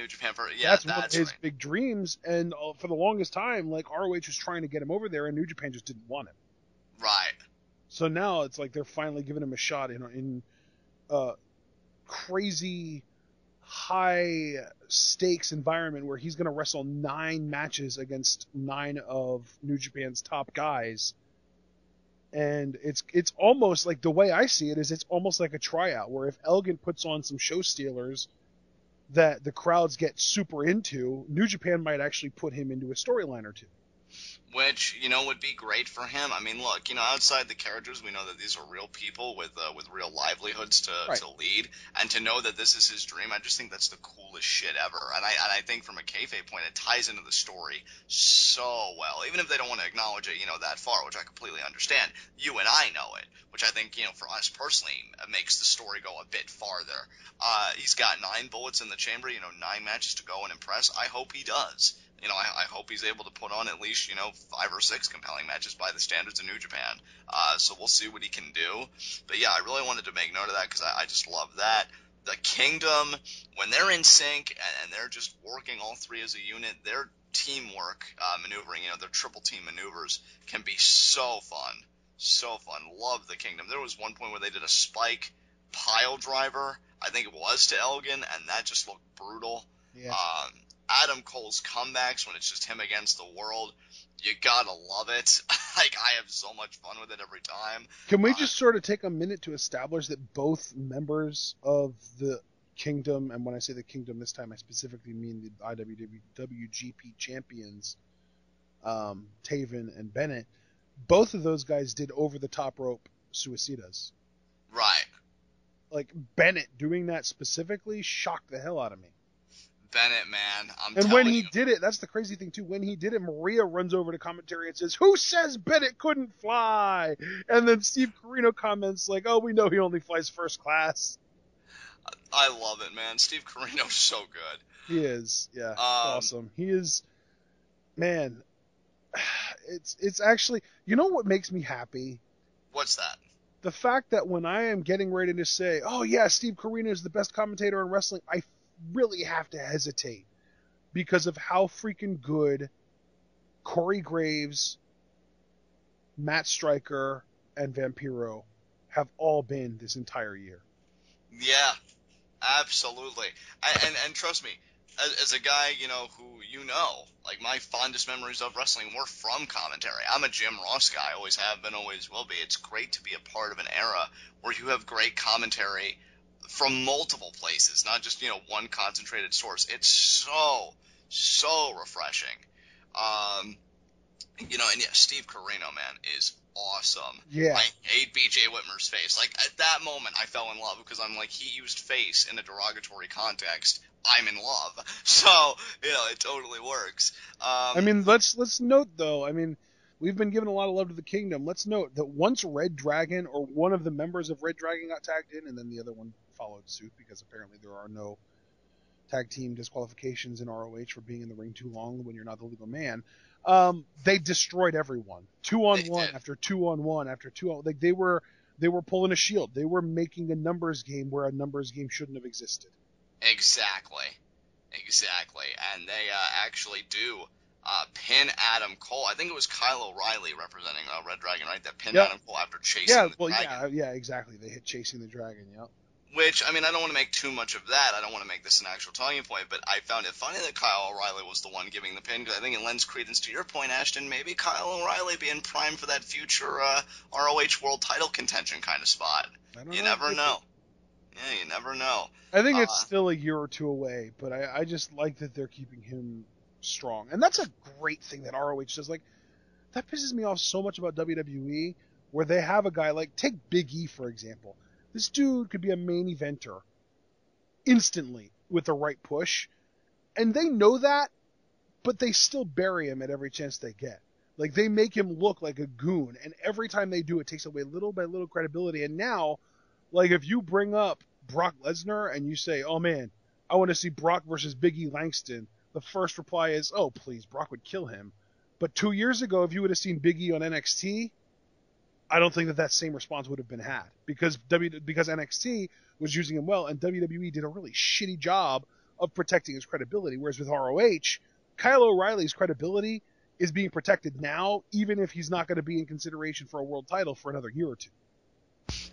Japan. That's one of his big dreams, and for the longest time, ROH was trying to get him over there, and New Japan just didn't want him. Right. So now it's like they're finally giving him a shot in crazy high stakes environment where he's going to wrestle 9 matches against 9 of New Japan's top guys. And it's almost like, the way I see it is, it's almost like a tryout where if Elgin puts on some show stealers that the crowds get super into, New Japan might actually put him into a storyline or 2. Which, would be great for him. I mean, look, outside the characters, we know that these are real people with real livelihoods to lead, and to know that this is his dream, I just think that's the coolest shit ever. And I think from a kayfabe point, it ties into the story so well. Even if they don't want to acknowledge it, that far, which I completely understand. You and I know it, which I think, for us personally, makes the story go a bit farther. He's got 9 bullets in the chamber, 9 matches to go and impress. I hope he does. I hope he's able to put on at least, 5 or 6 compelling matches by the standards of New Japan. So we'll see what he can do. But yeah, I really wanted to make note of that because I just love that. The Kingdom, when they're in sync and they're just working all 3 as a unit, their teamwork maneuvering, their triple team maneuvers can be so fun. So fun. Love the Kingdom. There was one point where they did a spike pile driver, I think it was to Elgin, and that just looked brutal. Yeah. Adam Cole's comebacks when it's just him against the world, you gotta love it. I have so much fun with it every time. Can we just sort of take a minute to establish that both members of the Kingdom, and when I say the Kingdom this time, I specifically mean the IWGP champions, Taven and Bennett, both of those guys did over-the-top rope suicidas. Right. Bennett doing that specifically shocked the hell out of me. Bennett, man, and when he did it, that's the crazy thing too. When he did it, Maria runs over to commentary and says, "Who says Bennett couldn't fly?" And then Steve Corino comments "Oh, we know he only flies first class." I love it, man. Steve Corino's so good. He is, yeah, awesome. He is, man. It's actually, what makes me happy? What's that? the fact that when I am getting ready to say, oh yeah, Steve Corino is the best commentator in wrestling, I really have to hesitate because of how freaking good Corey Graves, Matt Stryker, and Vampiro have all been this entire year. Yeah, absolutely. And trust me, as a guy, who like my fondest memories of wrestling were from commentary. I'm a Jim Ross guy, always have been, always will be. It's great to be a part of an era where you have great commentary from multiple places, not just, one concentrated source. It's so refreshing. And yeah, Steve Corino, man, is awesome. Yeah. I hate BJ Whitmer's face. Like, at that moment, I fell in love because I'm like, he used face in a derogatory context. I'm in love. So, it totally works. I mean, let's note, though, we've been giving a lot of love to the Kingdom. Let's note that once ReDragon, or one of the members of ReDragon, got tagged in, and then the other one followed suit, because apparently there are no tag team disqualifications in ROH for being in the ring too long when you're not the legal man. They destroyed everyone. 2-on-1 after 2-on-1 after 2-on-1. Like, they were pulling a Shield. They were making a numbers game where a numbers game shouldn't have existed. Exactly. And they actually do pin Adam Cole. I think it was Kyle O'Reilly representing ReDragon, right? That pinned Adam Cole after chasing the Dragon. Yeah, exactly. They hit chasing the Dragon, yep. Which, I don't want to make too much of that. I don't want to make this an actual talking point, but I found it funny that Kyle O'Reilly was the one giving the pin, because I think it lends credence to your point, Ashton. Maybe Kyle O'Reilly being primed for that future ROH World Title contention kind of spot. You never know. Yeah, you never know. I think it's still a year or two away, but I just like that they're keeping him strong. And that's a great thing that ROH does. Like, that pisses me off so much about WWE, where they have a guy like, take Big E, for example. This dude could be a main eventer instantly with the right push, and they know that, but they still bury him at every chance they get. Like, they make him look like a goon, and every time they do, it takes away little by little credibility. And now, like, if you bring up Brock Lesnar and you say, oh man, I want to see Brock versus Big E Langston, the first reply is, oh please, Brock would kill him. But 2 years ago, if you would have seen Big E on NXT, I don't think that same response would have been had, because NXT was using him well, and WWE did a really shitty job of protecting his credibility. Whereas with ROH, Kyle O'Reilly's credibility is being protected now, even if he's not going to be in consideration for a world title for another year or two.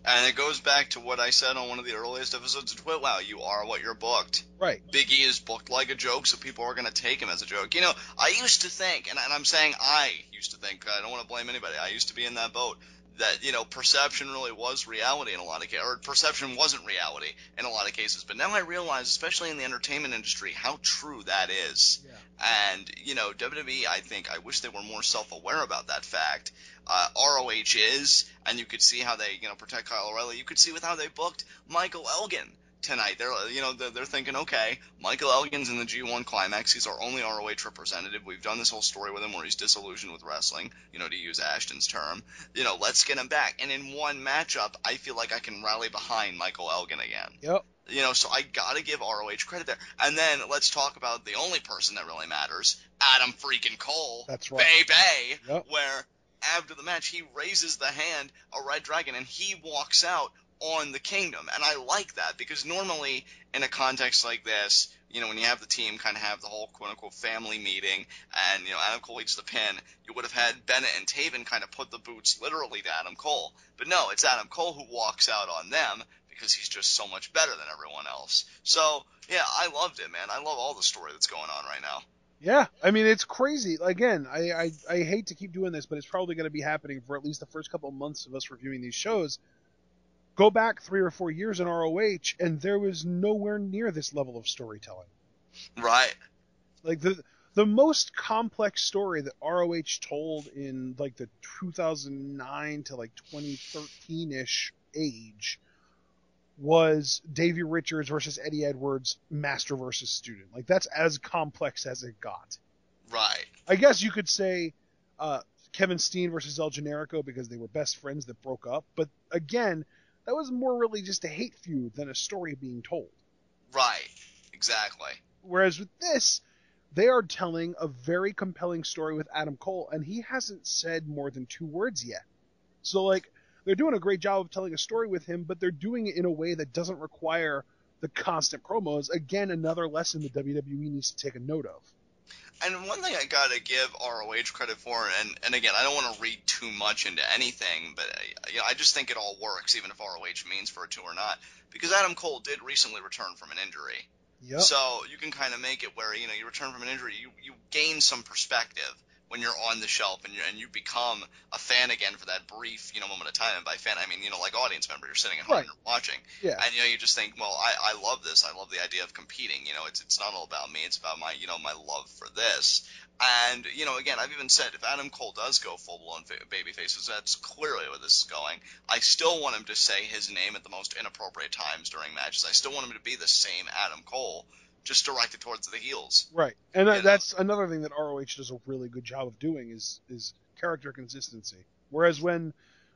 And it goes back to what I said on one of the earliest episodes of TWitWoW. You are what you're booked. Right. Big E is booked like a joke, so people are going to take him as a joke. I used to think, and I'm saying I used to think, I don't want to blame anybody, I used to be in that boat, that, perception really was reality in a lot of cases, or perception wasn't reality in a lot of cases. But now I realize, especially in the entertainment industry, how true that is. Yeah. And, WWE, I think, I wish they were more self-aware about that fact. ROH is, and you could see how they, protect Kyle O'Reilly. You could see with how they booked Michael Elgin tonight. They're thinking, okay, Michael Elgin's in the G1 Climax. He's our only ROH representative. We've done this whole story with him where he's disillusioned with wrestling, to use Ashton's term. Let's get him back. And in one matchup, I feel like I can rally behind Michael Elgin again. Yep. So I gotta give ROH credit there. And then let's talk about the only person that really matters, Adam freaking Cole. That's right. Baby. Yep. Where after the match, he raises the hand of ReDragon and he walks out on the Kingdom. And I like that, because normally in a context like this, when you have the team kind of have the whole quote-unquote family meeting and, Adam Cole eats the pin, you would have had Bennett and Taven kind of put the boots literally to Adam Cole. But no, it's Adam Cole who walks out on them because he's just so much better than everyone else. So, yeah, I loved it, man. I love all the story that's going on right now. Yeah, it's crazy. Again, I hate to keep doing this, but it's probably going to be happening for at least the first couple of months of us reviewing these shows. Go back 3 or 4 years in ROH, and there was nowhere near this level of storytelling. Right. Like, the most complex story that ROH told in, like, the 2009 to, like, 2013-ish age was Davey Richards versus Eddie Edwards, master versus student. Like, that's as complex as it got. Right. I guess you could say Kevin Steen versus El Generico, because they were best friends that broke up. But, again, that was more really just a hate feud than a story being told. Right. Exactly. Whereas with this, they are telling a very compelling story with Adam Cole, and he hasn't said more than 2 words yet. So, like, they're doing a great job of telling a story with him, but they're doing it in a way that doesn't require the constant promos. Again, another lesson that WWE needs to take a note of. And one thing I gotta give ROH credit for, and again, I don't want to read too much into anything, but I just think it all works, even if ROH means for it to or not, because Adam Cole did recently return from an injury. Yep. So you can kind of make it where, you return from an injury, you gain some perspective when you're on the shelf and you become a fan again for that brief, moment of time. And by fan, I mean, like audience member, you're sitting at home and you're watching. Yeah. And, you just think, well, I love this. I love the idea of competing. It's not all about me. It's about my, my love for this. And, again, I've even said if Adam Cole does go full-blown babyface, that's clearly where this is going, I still want him to say his name at the most inappropriate times during matches. I still want him to be the same Adam Cole, just directed towards the heels. Right. And that's another thing that ROH does a really good job of doing is character consistency. Whereas when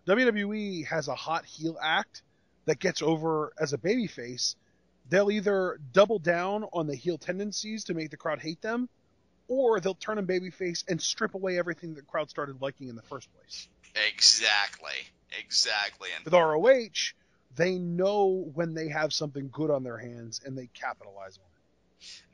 WWE has a hot heel act that gets over as a babyface, they'll either double down on the heel tendencies to make the crowd hate them, or they'll turn them babyface and strip away everything the crowd started liking in the first place. Exactly. And with ROH, they know when they have something good on their hands, and they capitalize on it.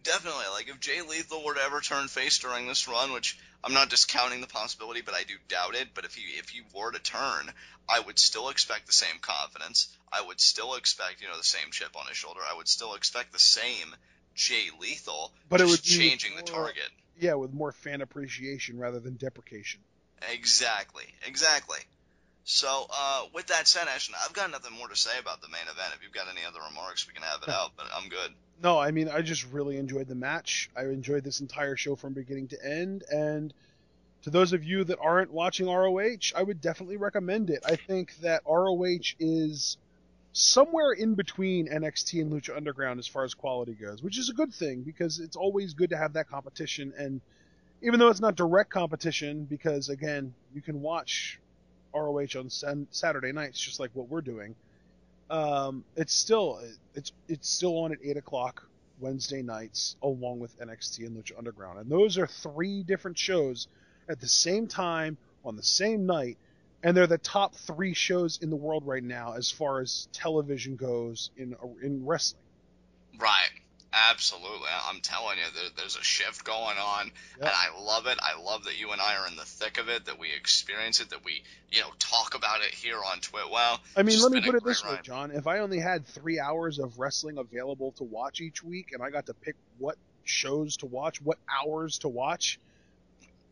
Definitely. Like, if Jay Lethal were to ever turn face during this run, which I'm not discounting the possibility, but I do doubt it, but if he were to turn, I would still expect the same confidence. I would still expect, the same chip on his shoulder. I would still expect the same Jay Lethal, but just it would be changing the target. Yeah, with more fan appreciation rather than deprecation. Exactly. So, with that said, Ashton, I've got nothing more to say about the main event. If you've got any other remarks, we can have it out, but I'm good. No, I mean, I just really enjoyed the match. I enjoyed this entire show from beginning to end, and to those of you that aren't watching ROH, I would definitely recommend it. I think that ROH is somewhere in between NXT and Lucha Underground as far as quality goes, which is a good thing, because it's always good to have that competition, and even though it's not direct competition, because, again, you can watch ROH on Saturday nights, just like what we're doing. It's still on at 8 o'clock Wednesday nights, along with NXT and Lucha Underground, and those are 3 different shows at the same time on the same night, and they're the top 3 shows in the world right now as far as television goes in wrestling. Right. Absolutely. I'm telling you, there's a shift going on, Yep. and I love it. I love that you and I are in the thick of it, that we experience it, that we, talk about it here on TWitWoW. I mean, let me put it this way, John. If I only had 3 hours of wrestling available to watch each week, and I got to pick what shows to watch, what hours to watch,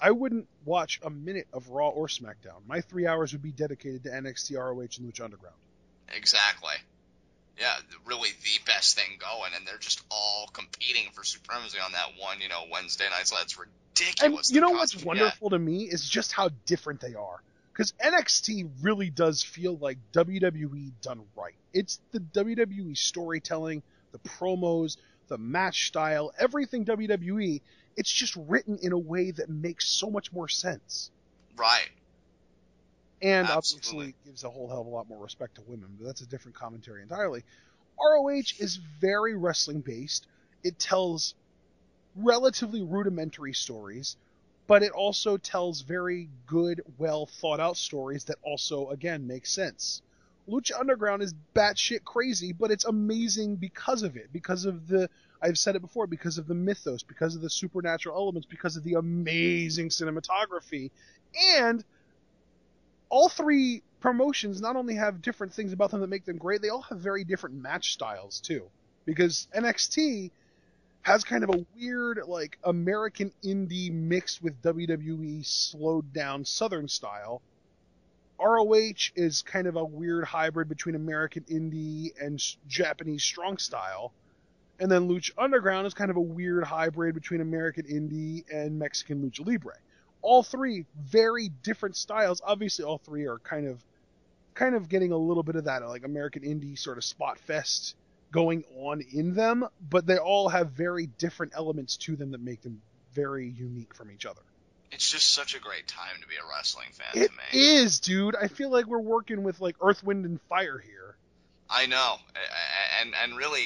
I wouldn't watch a minute of Raw or SmackDown. My 3 hours would be dedicated to NXT, ROH, and Lucha Underground. Exactly. Yeah, really the best thing going, and they're just all competing for supremacy on that one, Wednesday night, so that's ridiculous. And you know what's wonderful to me is just how different they are. Because NXT really does feel like WWE done right. It's the WWE storytelling, the promos, the match style, everything WWE, it's just written in a way that makes so much more sense. Right. And Absolutely. obviously gives a whole hell of a lot more respect to women, but that's a different commentary entirely. ROH is very wrestling based. It tells relatively rudimentary stories, but it also tells very good, well thought out stories that also, again, make sense. Lucha Underground is batshit crazy, but it's amazing because of it, because of I've said it before, because of the mythos, because of the supernatural elements, because of the amazing cinematography, and all 3 promotions not only have different things about them that make them great, they all have very different match styles too. Because NXT has kind of a weird, like, American indie mixed with WWE slowed down Southern style. ROH is kind of a weird hybrid between American indie and Japanese strong style. And then Lucha Underground is kind of a weird hybrid between American indie and Mexican lucha libre. All 3 very different styles. Obviously, all 3 are kind of getting a little bit of that, like, American indie sort of spot fest going on in them, but they all have very different elements to them that make them very unique from each other. It's just such a great time to be a wrestling fan It to me. It is, dude. I feel like we're working with, like, Earth, Wind, and Fire here. I know, and really,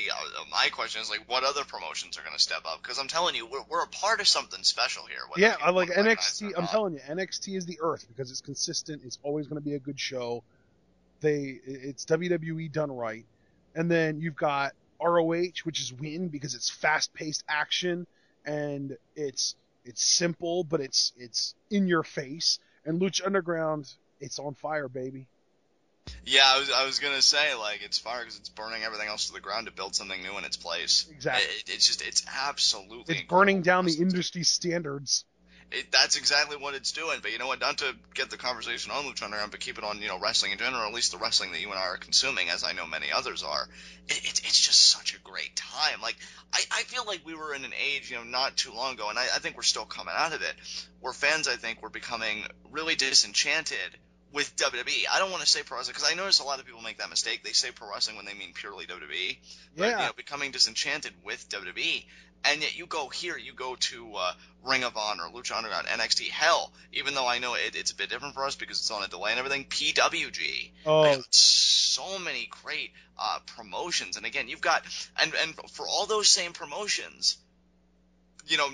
my question is, like, what other promotions are going to step up? Because I'm telling you, we're a part of something special here. Yeah, I like NXT. I'm telling you, NXT is the Earth because it's consistent. It's always going to be a good show. It's WWE done right. And then you've got ROH, which is win because it's fast-paced action and it's simple, but it's in your face. And Lucha Underground, it's on fire, baby. Yeah, I was gonna say, like, it's fire because it's burning everything else to the ground to build something new in its place. Exactly. It's absolutely it's burning down the industry standards. That's exactly what it's doing. But you know what? Not to get the conversation on Lucha Underground, but keep it on, wrestling in general, at least the wrestling that you and I are consuming, as I know many others are. It's just such a great time. Like, I feel like we were in an age, not too long ago, and I think we're still coming out of it, where fans, I think, were becoming really disenchanted with WWE. I don't want to say pro wrestling, because I notice a lot of people make that mistake. They say pro wrestling when they mean purely WWE. Yeah. But, becoming disenchanted with WWE. And yet you go to Ring of Honor, Lucha Underground, NXT. Hell, even though I know it's a bit different for us because it's on a delay and everything, PWG. Oh. So many great promotions. And again, you've got, and for all those same promotions,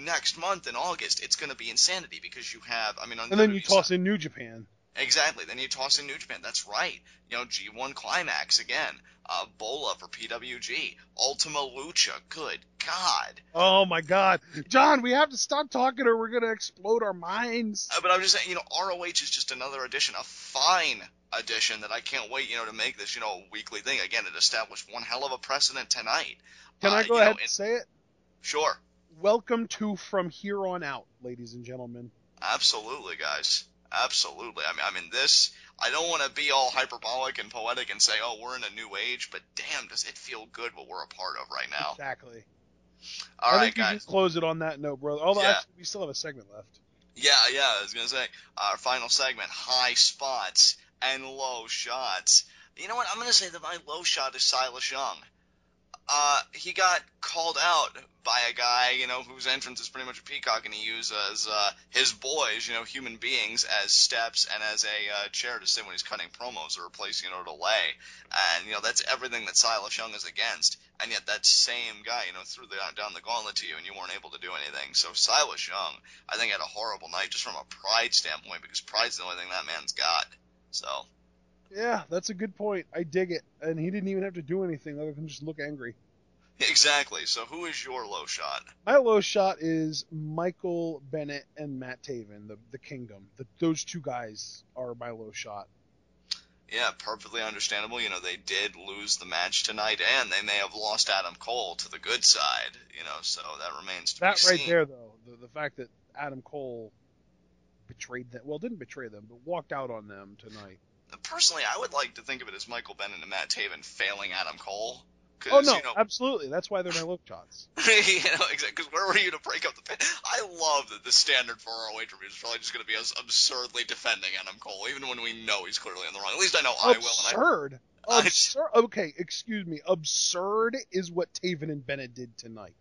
next month in August, it's going to be insanity because you have, on and then you toss in New Japan. Exactly. Then you toss in New Japan. That's right. G1 Climax again. Bola for PWG. Ultima Lucha. Good God. Oh my God. John, we have to stop talking or we're going to explode our minds. But I'm just saying, ROH is just another addition, a fine addition that I can't wait, to make this, a weekly thing. Again, it established one hell of a precedent tonight. Can I go ahead and say it? Sure. Welcome to From Here On Out, ladies and gentlemen. Absolutely, guys. Absolutely. I mean, this, I don't want to be all hyperbolic and poetic and say, oh, we're in a new age, but damn, does it feel good what we're a part of right now. Exactly. All right, guys. We can close it on that note, brother. Although, actually, we still have a segment left. Yeah, I was going to say, our final segment, high spots and low shots. You know what? I'm going to say that my low shot is Silas Young. He got called out by a guy, whose entrance is pretty much a peacock, and he uses his boys, human beings, as steps and as a chair to sit when he's cutting promos or replacing a delay. And, that's everything that Silas Young is against. And yet that same guy, threw down the gauntlet to you, and you weren't able to do anything. So Silas Young, I think, had a horrible night just from a pride standpoint, because pride's the only thing that man's got. So... Yeah, that's a good point. I dig it. And he didn't even have to do anything other than just look angry. Exactly. So who is your low shot? My low shot is Michael Bennett and Matt Taven, the Kingdom. Those two guys are my low shot. Yeah, perfectly understandable. They did lose the match tonight, and they may have lost Adam Cole to the good side, so that remains to be seen. That right there, though, the fact that Adam Cole betrayed them, well, didn't betray them, but walked out on them tonight. Personally, I would like to think of it as Michael Bennett and Matt Taven failing Adam Cole. Oh, no, absolutely. That's why they're my low shots. Exactly, because where were you to break up the pin? I love that the standard for ROH reviews is probably just going to be us absurdly defending Adam Cole, even when we know he's clearly in the wrong. At least I know Absurd? I will. Absurd? Okay, excuse me. Absurd is what Taven and Bennett did tonight.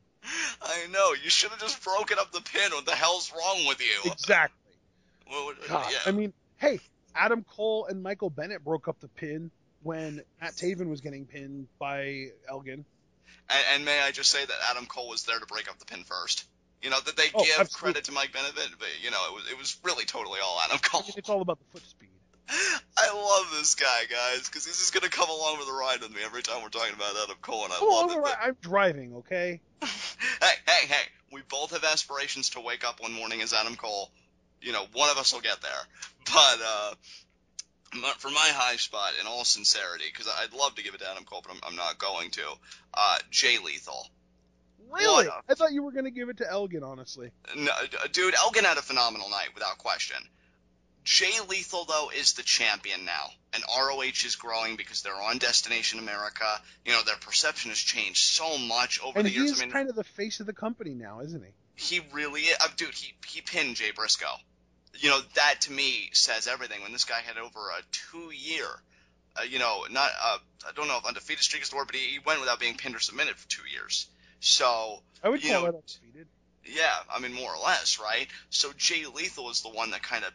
I know. You should have just broken up the pin. What the hell's wrong with you? Exactly. God. Yeah. I mean, hey, Adam Cole and Michael Bennett broke up the pin when Matt Taven was getting pinned by Elgin. And may I just say that Adam Cole was there to break up the pin first. That they give absolutely. credit to Mike Bennett, but, it was really totally all Adam Cole. I mean, it's all about the foot speed. I love this guy, guys, because he's just going to come along for the ride with me every time we're talking about Adam Cole, and I love it. I'm driving, okay? Hey, we both have aspirations to wake up one morning as Adam Cole. One of us will get there. But, for my high spot, in all sincerity, because I'd love to give it to Adam Cole, but I'm not going to, Jay Lethal. Really? I thought you were going to give it to Elgin, honestly. No, dude, Elgin had a phenomenal night, without question. Jay Lethal, though, is the champion now, and ROH is growing because they're on Destination America. Their perception has changed so much over the years. And he's kind of the face of the company now, isn't he? He really is. Dude, he pinned Jay Briscoe. That to me says everything. When this guy had over a 2-year, I don't know if undefeated streak is the word, but he went without being pinned or submitted for 2 years. So I would call that undefeated. Yeah, I mean, more or less, right? So Jay Lethal is the one that kind of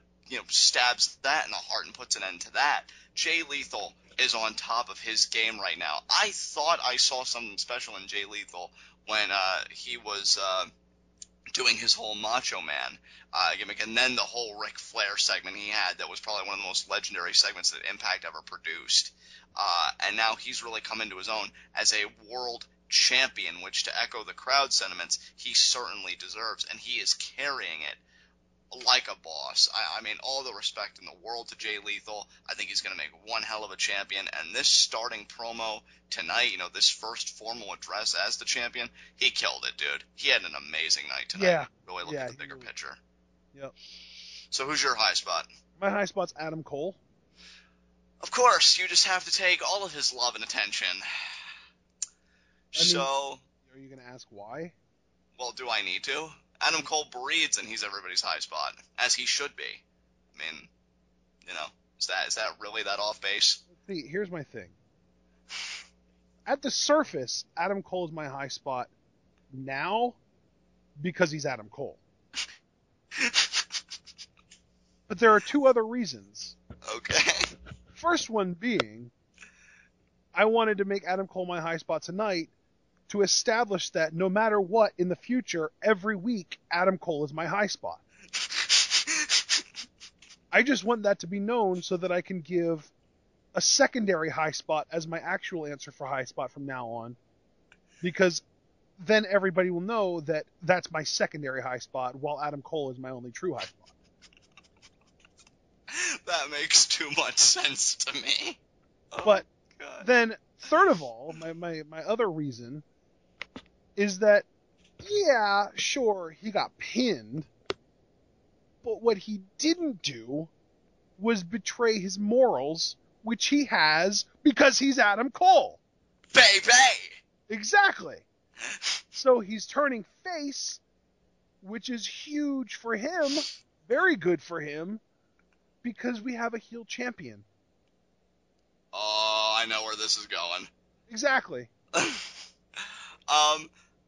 stabs that in the heart and puts an end to that. Jay Lethal is on top of his game right now. I thought I saw something special in Jay Lethal when he was doing his whole Macho Man gimmick, and then the whole Ric Flair segment he had that was probably one of the most legendary segments that Impact ever produced. And now he's really come into his own as a world champion, which, to echo the crowd sentiments, he certainly deserves, and he is carrying it like a boss. I mean, all the respect in the world to Jay Lethal. I think he's going to make one hell of a champion, and this starting promo tonight, this first formal address as the champion, he killed it, dude. He had an amazing night tonight. Yeah. Really look at the bigger picture. Yep. So who's your high spot? My high spot's Adam Cole. Of course, you just have to take all of his love and attention. So, are you going to ask why? Well, do I need to? Adam Cole breeds, and he's everybody's high spot, as he should be. I mean, is that really that off base? See, here's my thing. At the surface, Adam Cole is my high spot now because he's Adam Cole. But there are two other reasons. Okay. First one being, I wanted to make Adam Cole my high spot tonight to establish that no matter what in the future, every week, Adam Cole is my high spot. I just want that to be known so that I can give a secondary high spot as my actual answer for high spot from now on, because then everybody will know that that's my secondary high spot, while Adam Cole is my only true high spot. That makes too much sense to me. But then, third of all, my other reason is that, yeah, sure, he got pinned, but what he didn't do was betray his morals, which he has because he's Adam Cole. Baby! Exactly. So he's turning face, which is huge for him, very good for him, because we have a heel champion. Oh, I know where this is going. Exactly.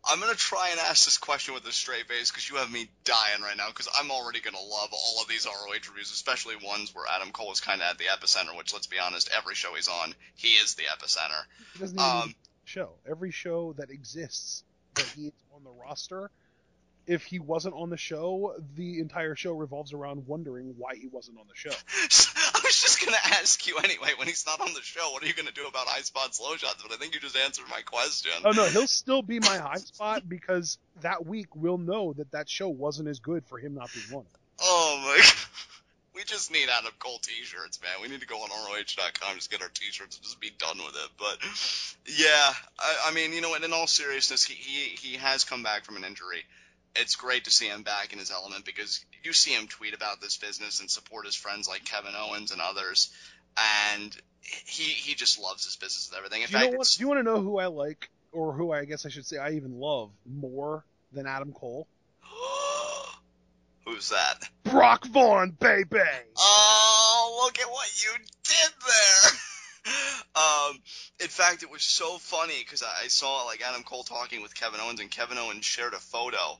I'm going to try and ask this question with a straight face because you have me dying right now, because I'm already going to love all of these ROH reviews, especially ones where Adam Cole is kind of at the epicenter, which, let's be honest, every show he's on, he is the epicenter. He doesn't even need a show. Every show that exists that he's on the roster, if he wasn't on the show, the entire show revolves around wondering why he wasn't on the show. I was just going to ask you anyway, when he's not on the show, what are you going to do about high spots, low shots? But I think you just answered my question. Oh, no, he'll still be my high spot because that week we'll know that show wasn't as good for him not being on it. Oh, my God. We just need Adam Cole t-shirts, man. We need to go on ROH.com, just get our t-shirts and just be done with it. But, yeah, I mean, and in all seriousness, he has come back from an injury. It's great to see him back in his element because you see him tweet about this business and support his friends like Kevin Owens and others, and he just loves his business and everything. Do you want to know who I like, or who I guess I should say I even love more than Adam Cole? Who's that? Brock Vaughn, baby! Oh, look at what you did there! In fact, it was so funny because I saw Adam Cole talking with Kevin Owens, and Kevin Owens shared a photo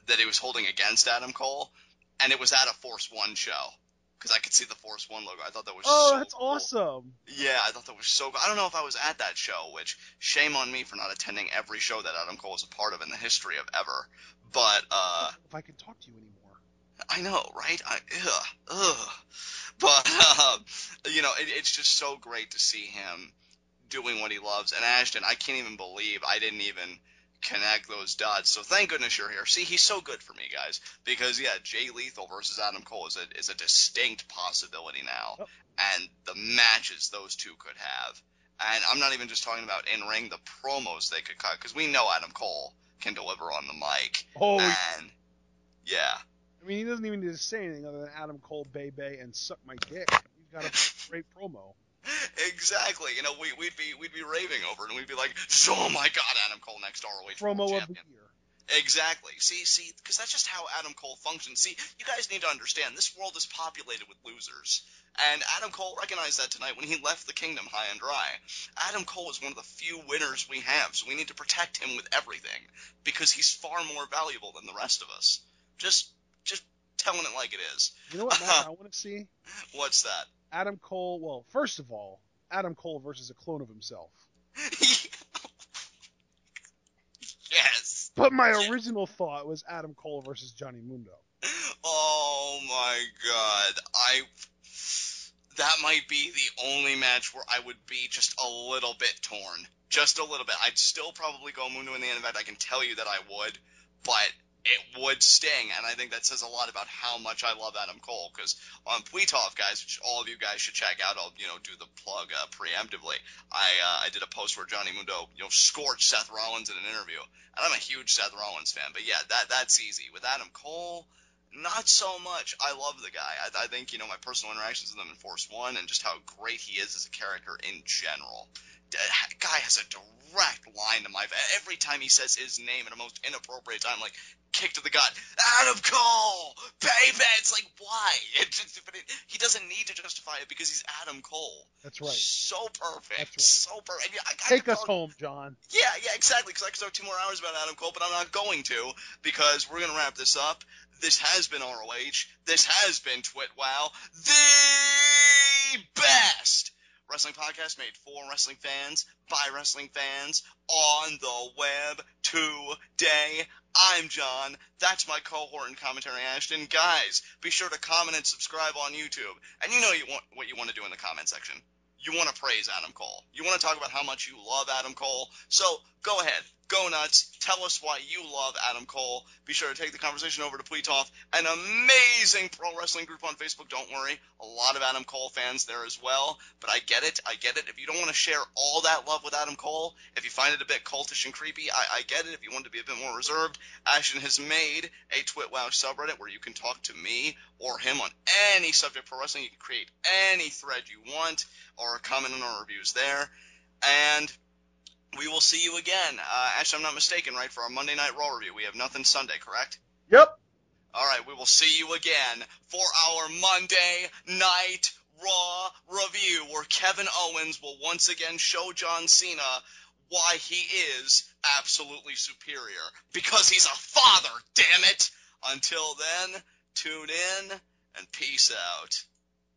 that he was holding against Adam Cole, and it was at a Force One show because I could see the Force One logo. I thought that was that's cool. Awesome. Yeah, I thought that was so cool. I don't know if I was at that show, which shame on me for not attending every show that Adam Cole was a part of in the history of ever. But if I can talk to you anymore. I know, right? But it's just so great to see him doing what he loves. And Ashton, I can't even believe I didn't even connect those dots. So thank goodness you're here. See, he's so good for me, guys, because Jay Lethal versus Adam Cole is a distinct possibility now, and the matches those two could have. And I'm not even just talking about in ring, the promos they could cut, because we know Adam Cole can deliver on the mic. And yeah. I mean, he doesn't even need to say anything other than Adam Cole, baby, and suck my dick. He's got a great promo. Exactly. We'd be raving over it, and we'd be like, oh my God, Adam Cole next ROH promo World of the Champion. year. Exactly. See, because that's just how Adam Cole functions. See, you guys need to understand, this world is populated with losers. And Adam Cole recognized that tonight when he left the kingdom high and dry. Adam Cole is one of the few winners we have, so we need to protect him with everything, because he's far more valuable than the rest of us. Just telling it like it is. You know what match I want to see? What's that? Adam Cole, well, first of all, Adam Cole versus a clone of himself. Yes. But my original thought was Adam Cole versus Johnny Mundo. Oh my god. That might be the only match where I would be just a little bit torn. Just a little bit. I'd still probably go Mundo in the end event. I can tell you that I would, but it would sting, and I think that says a lot about how much I love Adam Cole, because on TWitWoW, guys, which all of you guys should check out, I'll, do the plug preemptively. I did a post where Johnny Mundo, scorched Seth Rollins in an interview, and I'm a huge Seth Rollins fan, but yeah, that's easy. With Adam Cole, not so much. I love the guy. I think, my personal interactions with him in Force 1 and just how great he is as a character in general. Guy has a direct line to my face. Every time he says his name at a most inappropriate time, like, kick to the gut, Adam Cole, baby! It's like, why? He doesn't need to justify it because he's Adam Cole. That's right. So perfect. That's right. So perfect. Take us home, John. Yeah, exactly, because I could talk 2 more hours about Adam Cole, but I'm not going to, because we're going to wrap this up. This has been ROH. This has been TWitWoW, the best wrestling podcast made for wrestling fans, by wrestling fans, on the web today. I'm John. That's my cohort in commentary, Ashton. Guys, be sure to comment and subscribe on YouTube. And what you want to do in the comment section. You want to praise Adam Cole. You want to talk about how much you love Adam Cole. So go ahead. Go nuts. Tell us why you love Adam Cole. Be sure to take the conversation over to TWitWoW, an amazing pro wrestling group on Facebook. Don't worry. A lot of Adam Cole fans there as well. But I get it. If you don't want to share all that love with Adam Cole, if you find it a bit cultish and creepy, I get it. If you want to be a bit more reserved, Ashton has made a TWitWoW subreddit where you can talk to me or him on any subject pro wrestling. You can create any thread you want or comment on our reviews there. And we will see you again. Actually, I'm not mistaken, right? For our Monday Night Raw review, we have nothing Sunday, correct? Yep. All right, we will see you again for our Monday Night Raw review, where Kevin Owens will once again show John Cena why he is absolutely superior. Because he's a father, damn it! Until then, tune in and peace out.